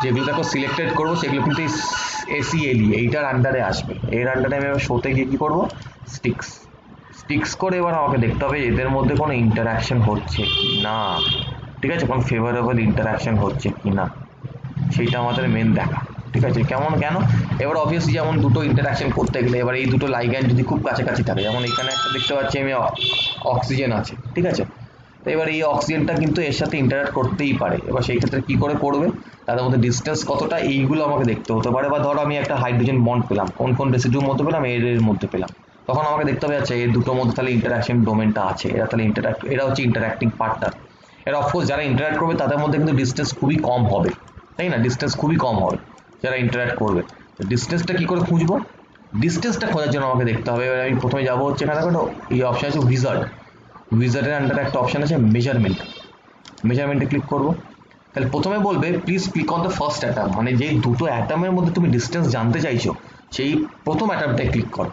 যেগুলো দেখো সিলেক্টেড করবো সেগুলো কিন্তু ACLE এইটার আন্ডারে আসবে। এর আন্ডারে আমি এবার শোতে গিয়ে কি করবো, স্টিক্স করে এবার আমাকে দেখতে হবে এদের মধ্যে কোনো ইন্টারাকশন হচ্ছে কি না, ঠিক আছে, কোনো ফেভারেবল ইন্টারাকশন হচ্ছে কি না, সেইটা আমাদের মেন দেখা, ঠিক আছে। কেন এবার অবভিয়াসলি যেমন দুটো ইন্টারাকশন করতে গেলে এবার এই দুটো লাইগ্যান্ড যদি খুব কাছাকাছি থাকে, যেমন এখানে একটা দেখতে পাচ্ছি আমি অক্সিজেন আছে, ঠিক আছে, তো এবার এই অক্সিজেনটা কিন্তু এর সাথে ইন্টারাক্ট করতেই পারে। এবার সেই ক্ষেত্রে কি করে করবে, তাদের মধ্যে ডিস্টেন্স কতটা, এইগুলো আমাকে দেখতে হতে পারে। বা ধরো আমি একটা হাইড্রোজেন বন্ড পেলাম, কোন রেসিডিউর মধ্যে পেলাম, এর মধ্যে পেলাম, তখন আমাকে দেখতে হবে আচ্ছা এর দুটোর মধ্যে তাহলে ইন্টারাকশন ডোমেনটা আছে, এরা তাহলে এরা হচ্ছে ইন্টারাক্টিং পার্টনার। এরা অফকোর্স যারা ইন্টারাক্ট করবে তাদের মধ্যে কিন্তু ডিস্টেন্স খুবই কম হবে, তাই না, ডিস্টেন্স খুবই কম হবে যারা ইন্টারাক্ট করবে। ডিস্টেন্সটা কি করে খুঁজবো, ডিস্টেন্সটা খোঁজার জন্য আমাকে দেখতে হবে, এবার আমি প্রথমে যাবো হচ্ছে এখানে দেখো এই অপশন আছে উইজার্ডের আন্ডারে একটা অপশন আছে মেজারমেন্টে ক্লিক করবো। তাহলে প্রথমে বলবে please click on the first atom, মানে যেই দুটো অ্যাটমের মধ্যে তুমি ডিস্টেন্স জানতে চাইছো সেই প্রথম অ্যাটমটায় ক্লিক করো।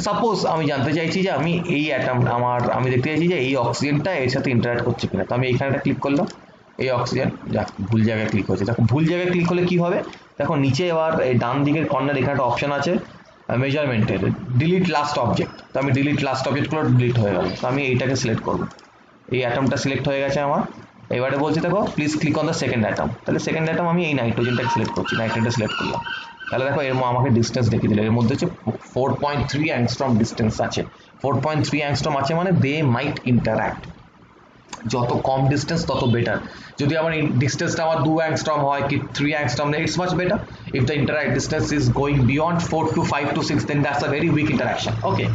সাপোজ আমি জানতে চাইছি যে আমি এই অ্যাটম আমি দেখতে চাইছি যে এই অক্সিজেনটা এর সাথে ইন্টারাক্ট করছে কিনা, তো আমি এইখানটা ক্লিক করলাম, এই অক্সিজেন, যাক ভুল জায়গায় ক্লিক হয়েছে। দেখো ভুল জায়গায় ক্লিক হলে কি হবে, দেখো নিচে এবার এই ডান দিকের কর্নার এখানে একটা অপশন আছে মেজারমেন্টের, ডিলিট লাস্ট অবজেক্ট, তো আমি ডিলিট লাস্ট অবজেক্টগুলো ডিলিট হয়ে গেল, তো আমি এইটাকে সিলেক্ট করবো, এই অ্যাটমটা সিলেক্ট হয়ে গেছে আমার। এবারে বলছে দেখো please click on the second atom, তাহলে সেকেন্ড অ্যাটম আমি এই নাইট্রোজেনটাকে সিলেক্ট করছি, নাইট্রোজেনটা সিলেক্ট করলাম। তাহলে দেখো এর আমাকে ডিস্টেন্স দেখিয়ে দিল, এর মধ্যে হচ্ছে 4.3 অ্যাংস্ট্রম ডিস্টেন্স আছে। 4.3 অ্যাংস্ট্রম আছে মানে দে মাইট ইন্টারাক্ট, যত কম ডিস্টেন্স তত বেটার। যদি আমার ডিস্টেন্সটা আমার 2 অ্যাংস্ট্রম হয় কি 3 angstrom, it's much better. If the interact distance is going beyond 4 to 5 to 6, then that's a very weak interaction, okay.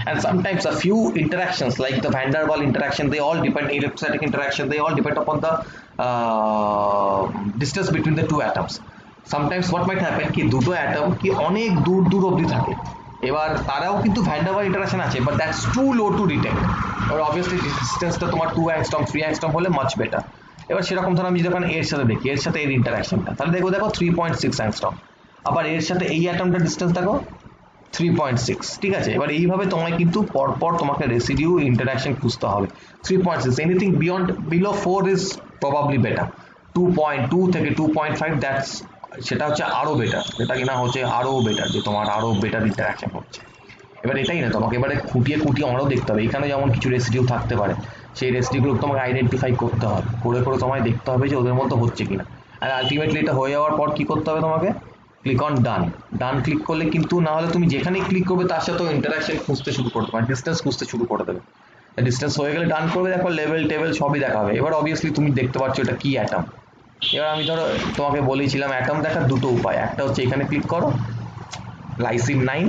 And sometimes a few interactions like the van der Waals interaction, they all depend, electrostatic interaction, they all depend upon the distance between the two atoms. Sometimes what might happen কি দুটো অ্যাটম কি অনেক দূর অবধি থাকে, এবার তারাও কিন্তু ভ্যান ডার ওয়ালস ইন্টারাকশন আছে, but that's to low to detect. এবার অবভিয়াসলি ডিস্টেন্সটা তোমার 2 অ্যাংস্ট্রম 3 অ্যাংস্ট্রম হলে মাচ বেটার। এবার সেরকম ধরো আমি যখন এর সাথে দেখি, এর সাথে এর ইন্টারাকশনটা, তাহলে দেখো 3.6 অ্যাংস্ট্রম, আবার এর সাথে এই অ্যাটমটার ডিস্টেন্স দেখো 3.6, ঠিক আছে। এবার এইভাবে তোমায় কিন্তু পরপর তোমাকে রেসিডিউ ইন্টারাকশন খুঁজতে হবে। 3.6, anything below 4 is probably better. 2.2 থেকে 2.5 দ্যাটস, সেটা হচ্ছে আরো বেটার, যেটা কিনা হচ্ছে আরো বেটার, যে তোমার আরো বেটার ইন্টারাকশন হচ্ছে। এবার এটাই না, তোমাকে এবারে খুঁটিয়ে আমারও দেখতে হবে, এখানে যেমন কিছু রেসিডিউ থাকতে পারে, সেই রেসিডিউগুলো তোমাকে আইডেন্টিফাই করতে হবে, করে তোমায় দেখতে হবে যে ওদের মধ্যে হচ্ছে কিনা। আর আলটিমেটলি এটা হয়ে যাওয়ার পর কি করতে হবে তোমাকে, ক্লিক অন ডান ক্লিক করলে কিন্তু, না হলে তুমি যেখানে ক্লিক করবে তার সাথেও ইন্টারাকশন খুঁজতে শুরু করতে পারবে, ডিস্টেন্স খুঁজতে শুরু করে দেবে। ডিস্টেন্স হয়ে গেলে ডান করবে, দেখো লেভেল সবই দেখাবে। এবার অবভিয়াসলি তুমি দেখতে পাচ্ছ এটা কি অ্যাটম। এবার আমি ধরো তোমাকে বলেছিলাম অ্যাটম দেখার দুটো উপায়, একটা হচ্ছে এখানে ক্লিক করো লাইসিন 9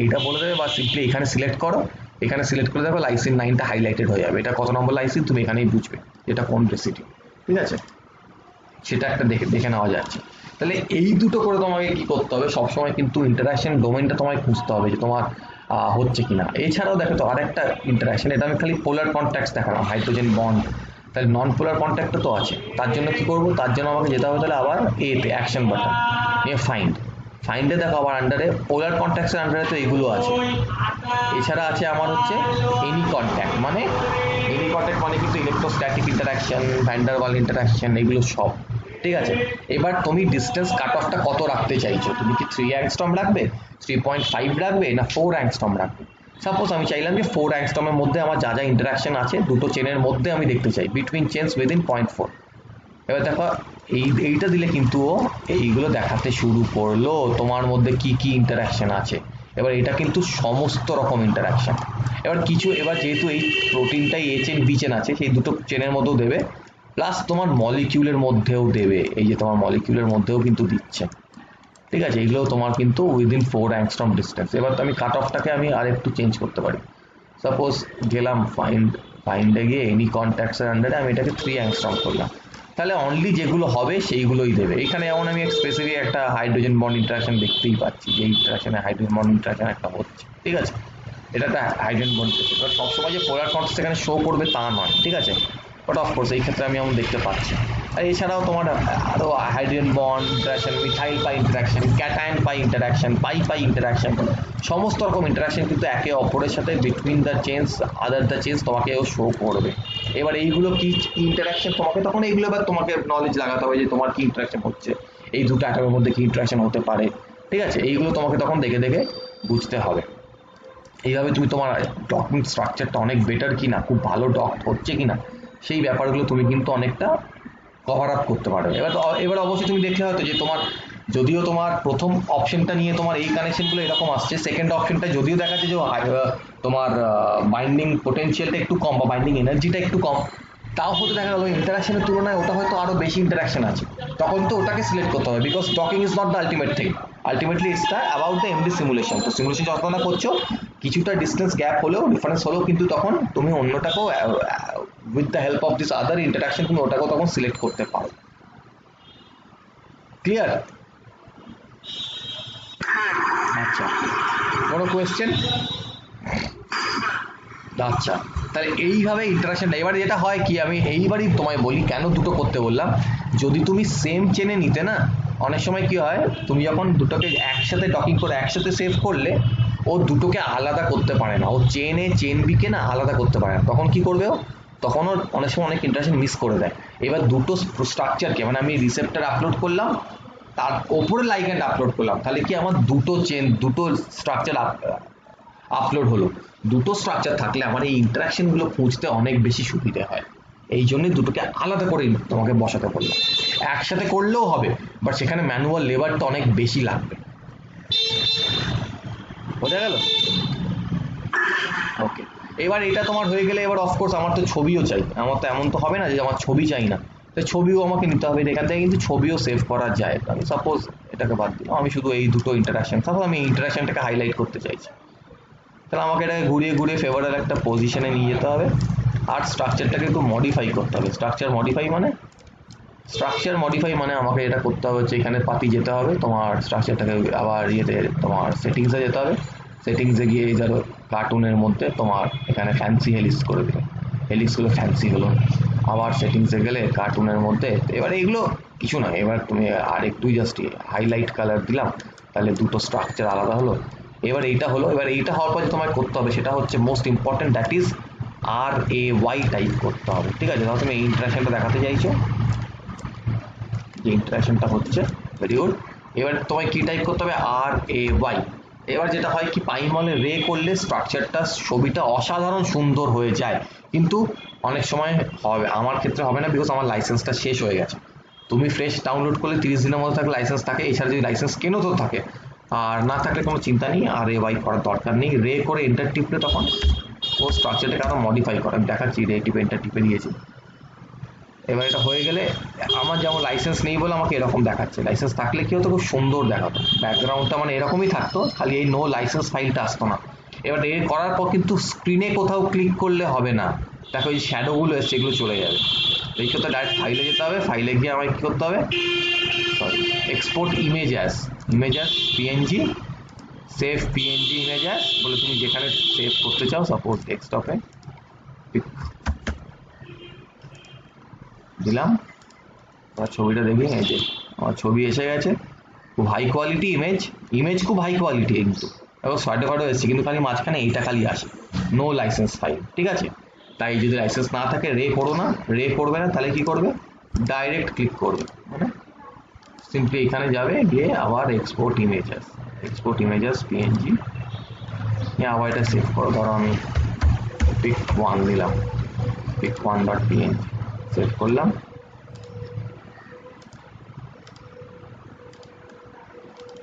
এইটা বলে দেবে, বা সিম্পলি এখানে সিলেক্ট করো, এখানে সিলেক্ট করে দেখো লাইসিন 9টা হাইলাইটেড হয়ে যাবে, এটা কত নম্বর লাইসিন তুমি এখানেই বুঝবে এটা কোন রেসিডিউ, ঠিক আছে, সেটা একটা দেখে নেওয়া যাচ্ছে। তাহলে এই দুটো করে তোমাকে কি করতে হবে, সবসময় কিন্তু ইন্টারাকশন ডোমেনটা তোমায় খুঁজতে হবে যে তোমার হচ্ছে কিনা। এছাড়াও দেখো তো আরেকটা ইন্টারাকশন, এটা আমি খালি পোলার কন্ট্যাক্টস দেখালাম, হাইড্রোজেন বন্ড, তাহলে নন পোলার কন্ট্যাক্টও তো আছে। তার জন্য কি করবো, তার জন্য আমাকে যেতে হবে তাহলে আবার এতে অ্যাকশন বাটন নিয়ে ফাইন্ডে দেখো আবার আন্ডারে পোলার কন্ট্যাক্টসের আন্ডারে তো এগুলো আছে। এছাড়া আছে আমার হচ্ছে এনি কন্ট্যাক্ট, মানে কিন্তু electrostatic interaction, van der Waals interaction, এগুলো সব, ঠিক আছে, এবার তুমি ডিস্টেন্স কাট অফটা কত রাখতে চাইছো, তুমি কি 3 অ্যাংস্ট্রম রাখবে, 3.5 রাখবে, না 4 অ্যাংস্ট্রম রাখবে? সাপোজ আমি চাইলাম যে 4 অ্যাংস্ট্রমের মধ্যে আমার যা যা ইন্টারাকশন আছে দুটো চেনের মধ্যে আমি দেখতে চাই, বিটুইন চেনস উইদিন 0.4। এবার দেখো এইটা দিলে কিন্তু ও এইগুলো দেখাতে শুরু করলো তোমার মধ্যে কি কি ইন্টারাকশন আছে। এবার এটা কিন্তু সমস্ত রকম ইন্টারাকশন। এবার যেহেতু এই প্রোটিনটাই এ চেন বি চেন আছে, সেই দুটো চেনের মধ্যেও দেবে, প্লাস তোমার মলিকিউলের মধ্যেও দেবে, এই যে তোমার মলিকিউলের মধ্যেও কিন্তু দিচ্ছে। ঠিক আছে, এইগুলো তোমার কিন্তু উইদিন 4 অ্যাংস্ট্রম ডিস্টেন্স। এবার তো আমি কাট অফটাকে আমি আর একটু চেঞ্জ করতে পারি। সাপোজ গেলাম ফাইন্ডে গিয়ে এনি কন্ট্যাক্টসের আন্ডারে আমি এটাকে 3 অ্যাংস্ট্রম করলাম, তাহলে অনলি যেগুলো হবে সেইগুলোই দেবে। এখানে যেমন আমি স্পেসিফিক একটা হাইড্রোজেন বন্ড ইন্টারাকশন দেখতেই পাচ্ছি, যে ইন্টারাকশনে হাইড্রোজেন বন্ড ইন্টারাকশন একটা হচ্ছে। ঠিক আছে, এটা একটা হাইড্রোজেন বন্ড, এবার সবসময় যে পোলার কন্ট্রাস্ট এখানে শো করবে তা নয়। ঠিক আছে, বাট অফকোর্স এই ক্ষেত্রে আমি এমন দেখতে পাচ্ছি। আর এছাড়াও তোমার আরও হাইড্রোজেন বন্ড ইন্টারাকশন, মিথাইল পাই ইন্টারাকশন, ক্যাটায়ন পাই ইন্টারাকশন, পাই ইন্টারাকশন, সমস্ত রকম ইন্টারাকশন কিন্তু একে অপরের সাথে between the change other the change তোমাকেও শো করবে। এবার এইগুলো কি ইন্টারাকশন তোমাকে তখন এইগুলো এবার তোমাকে নলেজ লাগাতে হবে যে তোমার কি ইন্টারাকশন হচ্ছে, এই দুটো অ্যাটমের মধ্যে কি ইন্টারাকশন হতে পারে। ঠিক আছে, এইগুলো তোমাকে তখন দেখে দেখে বুঝতে হবে। এইভাবে তুমি তোমার ডকিং স্ট্রাকচারটা অনেক বেটার কিনা, খুব ভালো ডক হচ্ছে কিনা, সেই ব্যাপারগুলো তুমি কিন্তু অনেকটা কভার আপ করতে পারবে। এবার অবশ্যই তুমি দেখলে হয়তো যে তোমার যদিও তোমার প্রথম অপশনটা নিয়ে তোমার এই কানেকশনগুলো এরকম আসছে, সেকেন্ড অপশনটা যদিও দেখাচ্ছে যে তোমার বাইন্ডিং পোটেনশিয়ালটা একটু কম বা বাইন্ডিং এনার্জিটা একটু কম, তাও হয়তো দেখা গেলো ইন্টারাকশনের তুলনায় ওটা হয়তো আরও বেশি ইন্টারাকশন আছে, তখন তো ওটাকে সিলেক্ট করতে হবে, because docking is not the ultimate thing. Ultimately it's about the MD simulation. তো সিমুলেশন যত না করছো, কিছুটা ডিস্টেন্স গ্যাপ হলেও, ডিফারেন্স হলেও, কিন্তু তখন তুমি অন্যটাকেও with the help of this other interaction তুমি ওটাকেও তখন সিলেক্ট করতে পারো। ক্লিয়ার? আচ্ছা, কোনো কোয়েশ্চেন? আচ্ছা, তাহলে এইভাবে ইন্টারাকশনটা, এবার যেটা হয় কি, আমি এইবারই তোমায় বলি কেন দুটো করতে বললাম। যদি তুমি সেম চেনে নিতে না, অনেক সময় কি হয়, তুমি যখন দুটোকে একসাথে ডকিং করে একসাথে সেভ করলে, ও দুটোকে আলাদা করতে পারে না, ও চেন বিকে না আলাদা করতে পারে না। তখন কি করবে ও, তখন ওর অনেক সময় অনেক ইন্টারাকশন মিস করে দেয়। এবার দুটো স্ট্রাকচারকে, মানে আমি রিসেপ্টর আপলোড করলাম, তার ওপরে লাইগ্যান্ড আপলোড করলাম, তাহলে কি আমার দুটো স্ট্রাকচার আপলোড হলো। দুটো স্ট্রাকচার থাকলে আমার এই ইন্টারাকশনগুলো খুঁজতে অনেক বেশি সুবিধে হয়। এই জন্যই দুটোকে আলাদা করে তোমাকে বসাতে বললাম। একসাথে করলেও হবে, বাট সেখানে ম্যানুয়াল লেবারটা অনেক বেশি লাগবে। বোঝা গেল? ওকে, এবার এটা তোমার হয়ে গেলে, এবার অফকোর্স আমার তো ছবিও চাই। আমার তো এমন তো হবে না যে আমার ছবি চাই না, তাই ছবিও আমাকে নিতে হবে। এখান থেকে কিন্তু ছবিও সেভ করা যায়। আমি সাপোজ এটাকে বাদ দিলাম, আমি শুধু এই দুটো ইন্টারাকশন, সাপোজ আমি ইন্টারাকশনটাকে হাইলাইট করতে চাইছি, তাহলে আমাকে এটাকে ঘুরিয়ে ঘুরিয়ে ফেভারেল একটা পজিশনে নিয়ে যেতে হবে, আর স্ট্রাকচারটাকে একটু মডিফাই করতে হবে। স্ট্রাকচার মডিফাই মানে আমাকে এটা করতে হবে হচ্ছে, এখানে পাতি যেতে হবে, তোমার স্ট্রাকচারটাকে আবার ইয়েতে তোমার সেটিংসে যেতে হবে। সেটিংসে গিয়ে এই ধরো কার্টুনের মধ্যে তোমার এখানে ফ্যান্সি হেলিক্স করে দিলে, হেলিক্সগুলো ফ্যান্সি হলো। আবার সেটিংসে গেলে কার্টুনের মধ্যে, এবার এগুলো কিছু না, এবার তুমি আর একটু জাস্ট হাইলাইট কালার দিলাম, তাহলে দুটো স্ট্রাকচার আলাদা হলো। এবার এইটা হলো, এবার এইটা হওয়ার পর যে তোমায় করতে হবে সেটা হচ্ছে most important, that is RAY type করতে হবে। ঠিক আছে, তাহলে তুমি এই ইন্টারাকশনটা দেখাতে চাইছো, যে ইন্টারাকশনটা হচ্ছে, ভেরি গুড। এবার তোমায় কি টাইপ করতে হবে, RAY। এবার যেটা হয় কি, পাইমলে রে করলে স্ট্রাকচারটা, ছবিটা অসাধারণ সুন্দর হয়ে যায়, কিন্তু অনেক সময় হবে, আমার ক্ষেত্রে হবে না, বিকজ আমার লাইসেন্সটা শেষ হয়ে গেছে। তুমি ফ্রেশ ডাউনলোড করলে 30 দিনের মধ্যে থাকলে লাইসেন্স থাকে, এছাড়া যদি লাইসেন্স কেনো তো থাকে, আর না থাকলে কোনো চিন্তা নেই, RAY করার দরকার নেই। রে করে এন্টার টিপলে তখন ও স্ট্রাকচারটাকে আরো মডিফাই করে। আমি দেখাচ্ছি, রে টিপে এন্টার টিপে দিয়েছি। এবার এটা হয়ে গেলে, আমার যেমন লাইসেন্স নেই বলে আমাকে এরকম দেখাচ্ছে, লাইসেন্স থাকলে কি হতো, খুব সুন্দর দেখাতো, ব্যাকগ্রাউন্ডটা মানে এরকমই থাকতো, খালি এই নো লাইসেন্স ফাইলটা আসতো না। এবার এ করার পর কিন্তু স্ক্রিনে কোথাও ক্লিক করলে হবে না, দেখো এই শ্যাডোগুলো এসছে, এগুলো চলে যাবে। এই ক্ষেত্রে ডাইরেক্ট ফাইলে যেতে হবে, ফাইলে গিয়ে আমাকে কী করতে হবে, sorry, export image as PNG, save PNG image as বলে তুমি যেখানে সেভ করতে চাও, সাপোজ ডেস্কটপে দিলাম। আমার ছবিটা দেখি, এই যে আমার ছবি এসে গেছে, খুব হাই কোয়ালিটি ইমেজ খুব হাই কোয়ালিটি, কিন্তু এবার শর্টে ফটো এসেছে, কিন্তু খালি মাঝখানে এইটা খালি আসে, নো লাইসেন্স ফাইল। ঠিক আছে, তাই যদি লাইসেন্স না থাকে রে করো না, রে করবে না, তাহলে কি করবে, ডাইরেক্ট ক্লিক করবে, মানে সিম্পলি এখানে যাবে, গিয়ে আবার এক্সপোর্ট ইমেজেস পিএনজি, আবার এটা সেভ করো। ধরো আমি পিক 1 দিলাম, পিক 1.png, সেভ করলাম।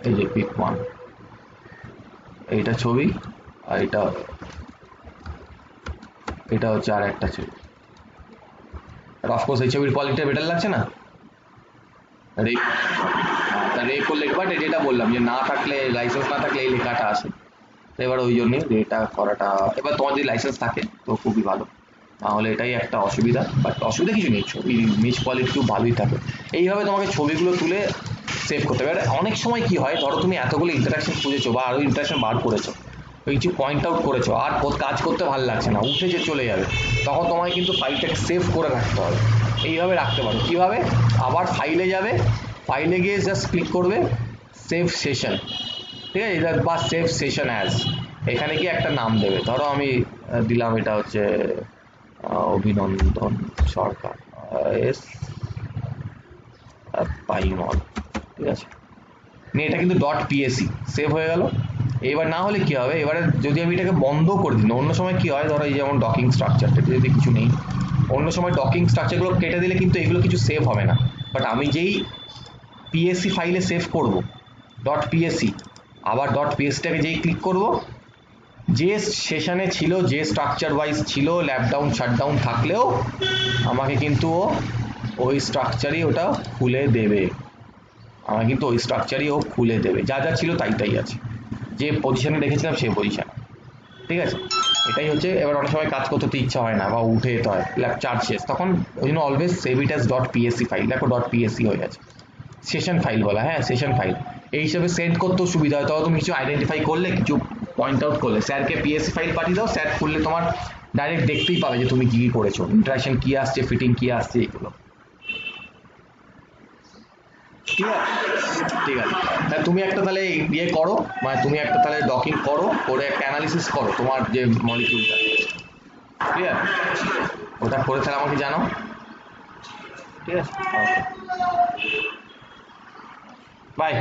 এই যে পিক 1, এইটা ছবি, আর এটা হচ্ছে আর একটা ছবি। আর অফকোর্স এই ছবির কোয়ালিটি বেটার লাগছে না? রে করলে, বাট যেটা বললাম যে না থাকলে, লাইসেন্স না থাকলে এই লেখাটা আসে। তো এবার ওই জন্যই রেটা করাটা, এবার তোমার যদি লাইসেন্স থাকে তো খুবই ভালো, নাহলে এটাই একটা অসুবিধা। বাট অসুবিধা কিছু নেই, ছবি ইমেজ কোয়ালিটি খুব ভালোই থাকে। এইভাবে তোমাকে ছবিগুলো তুলে সেভ করতে হবে। অনেক সময় কি হয়, ধরো তুমি এতগুলো ইন্টারাকশন খুঁজেছো বা আরো ইন্টারাকশন বার করেছো, কিছু পয়েন্ট আউট করেছো, আর কাজ করতে ভালো লাগছে না, উঠে যে চলে যাবে, তখন তোমায় কিন্তু ফাইলটাকে সেভ করে রাখতে হবে। এইভাবে রাখতে পারো। কিভাবে? আবার ফাইলে যাবে, ফাইলে গিয়ে জাস্ট ক্লিক করবে সেভ সেশন, ঠিক আছে, বা সেভ সেশন অ্যাজ, এখানে গিয়ে একটা নাম দেবে। ধরো আমি দিলাম, এটা হচ্ছে অভিনন্দন সরকার এস পাইমল, ঠিক আছে, নিয়ে এটা কিন্তু .psc সেভ হয়ে গেল। এবার না হলে কি হবে, এবারে যদি আমি এটাকে বন্ধ করে দিই, অন্য সময় কি হয়, ধরো এই যেমন ডকিং স্ট্রাকচারটা যদি কিছু নেই, অন্য সময় ডকিং স্ট্রাকচারগুলো কেটে দিলে কিন্তু এগুলো কিছু সেভ হবে না। বাট আমি যেই পিএসসি ফাইলে সেভ করব .psc, আবার .pscটাকে যেই ক্লিক করব, যে সেশনে ছিল, যে স্ট্রাকচার ওয়াইজ ছিল, ল্যাপ ডাউন শাটডাউন থাকলেও আমাকে কিন্তু ওই স্ট্রাকচারই ওটা খুলে দেবে, আমাকে কিন্তু ওই স্ট্রাকচারই ও খুলে দেবে, যা যা ছিল তাই তাই আছে, যে পজিশনে রেখেছিলাম সেই পজিশনে, ঠিক আছে। এটাই হচ্ছে। এবার অনেক সময় কাজ করতে ইচ্ছা হয় না বা উঠে যেতে হয়, ল্যাপ চার্জ শেষ, তখন ওই জন্য always save it as .psc file. দেখো .psc হয়ে গেছে, সেশন ফাইল বলা, হ্যাঁ সেশন ফাইল। এই হিসাবে সেন্ড করতেও সুবিধা হয়। তখন তুমি কিছু আইডেন্টিফাই করলে, কিছু পয়েন্ট আউট করলে, স্যারকে পিএসসি ফাইল পাঠিয়ে দাও, স্যার খুললে তোমার ডাইরেক্ট দেখতেই পাবে যে তুমি কি কি করেছো, ইন্টারাকশন কি আসছে, ফিটিং কি আসছে, এগুলো। ঠিক আছে, ঠিক আছে। তাহলে তুমি একটা তাহলে ইয়ে করো, মানে তুমি একটা তাহলে ডকিং করো, করে একটা অ্যানালিসিস করো তোমার যে মলিকিউলটা, ঠিক আছে, ওটা করে তাহলে আমাকে জানাও, ঠিক আছে, ওকে, বাই।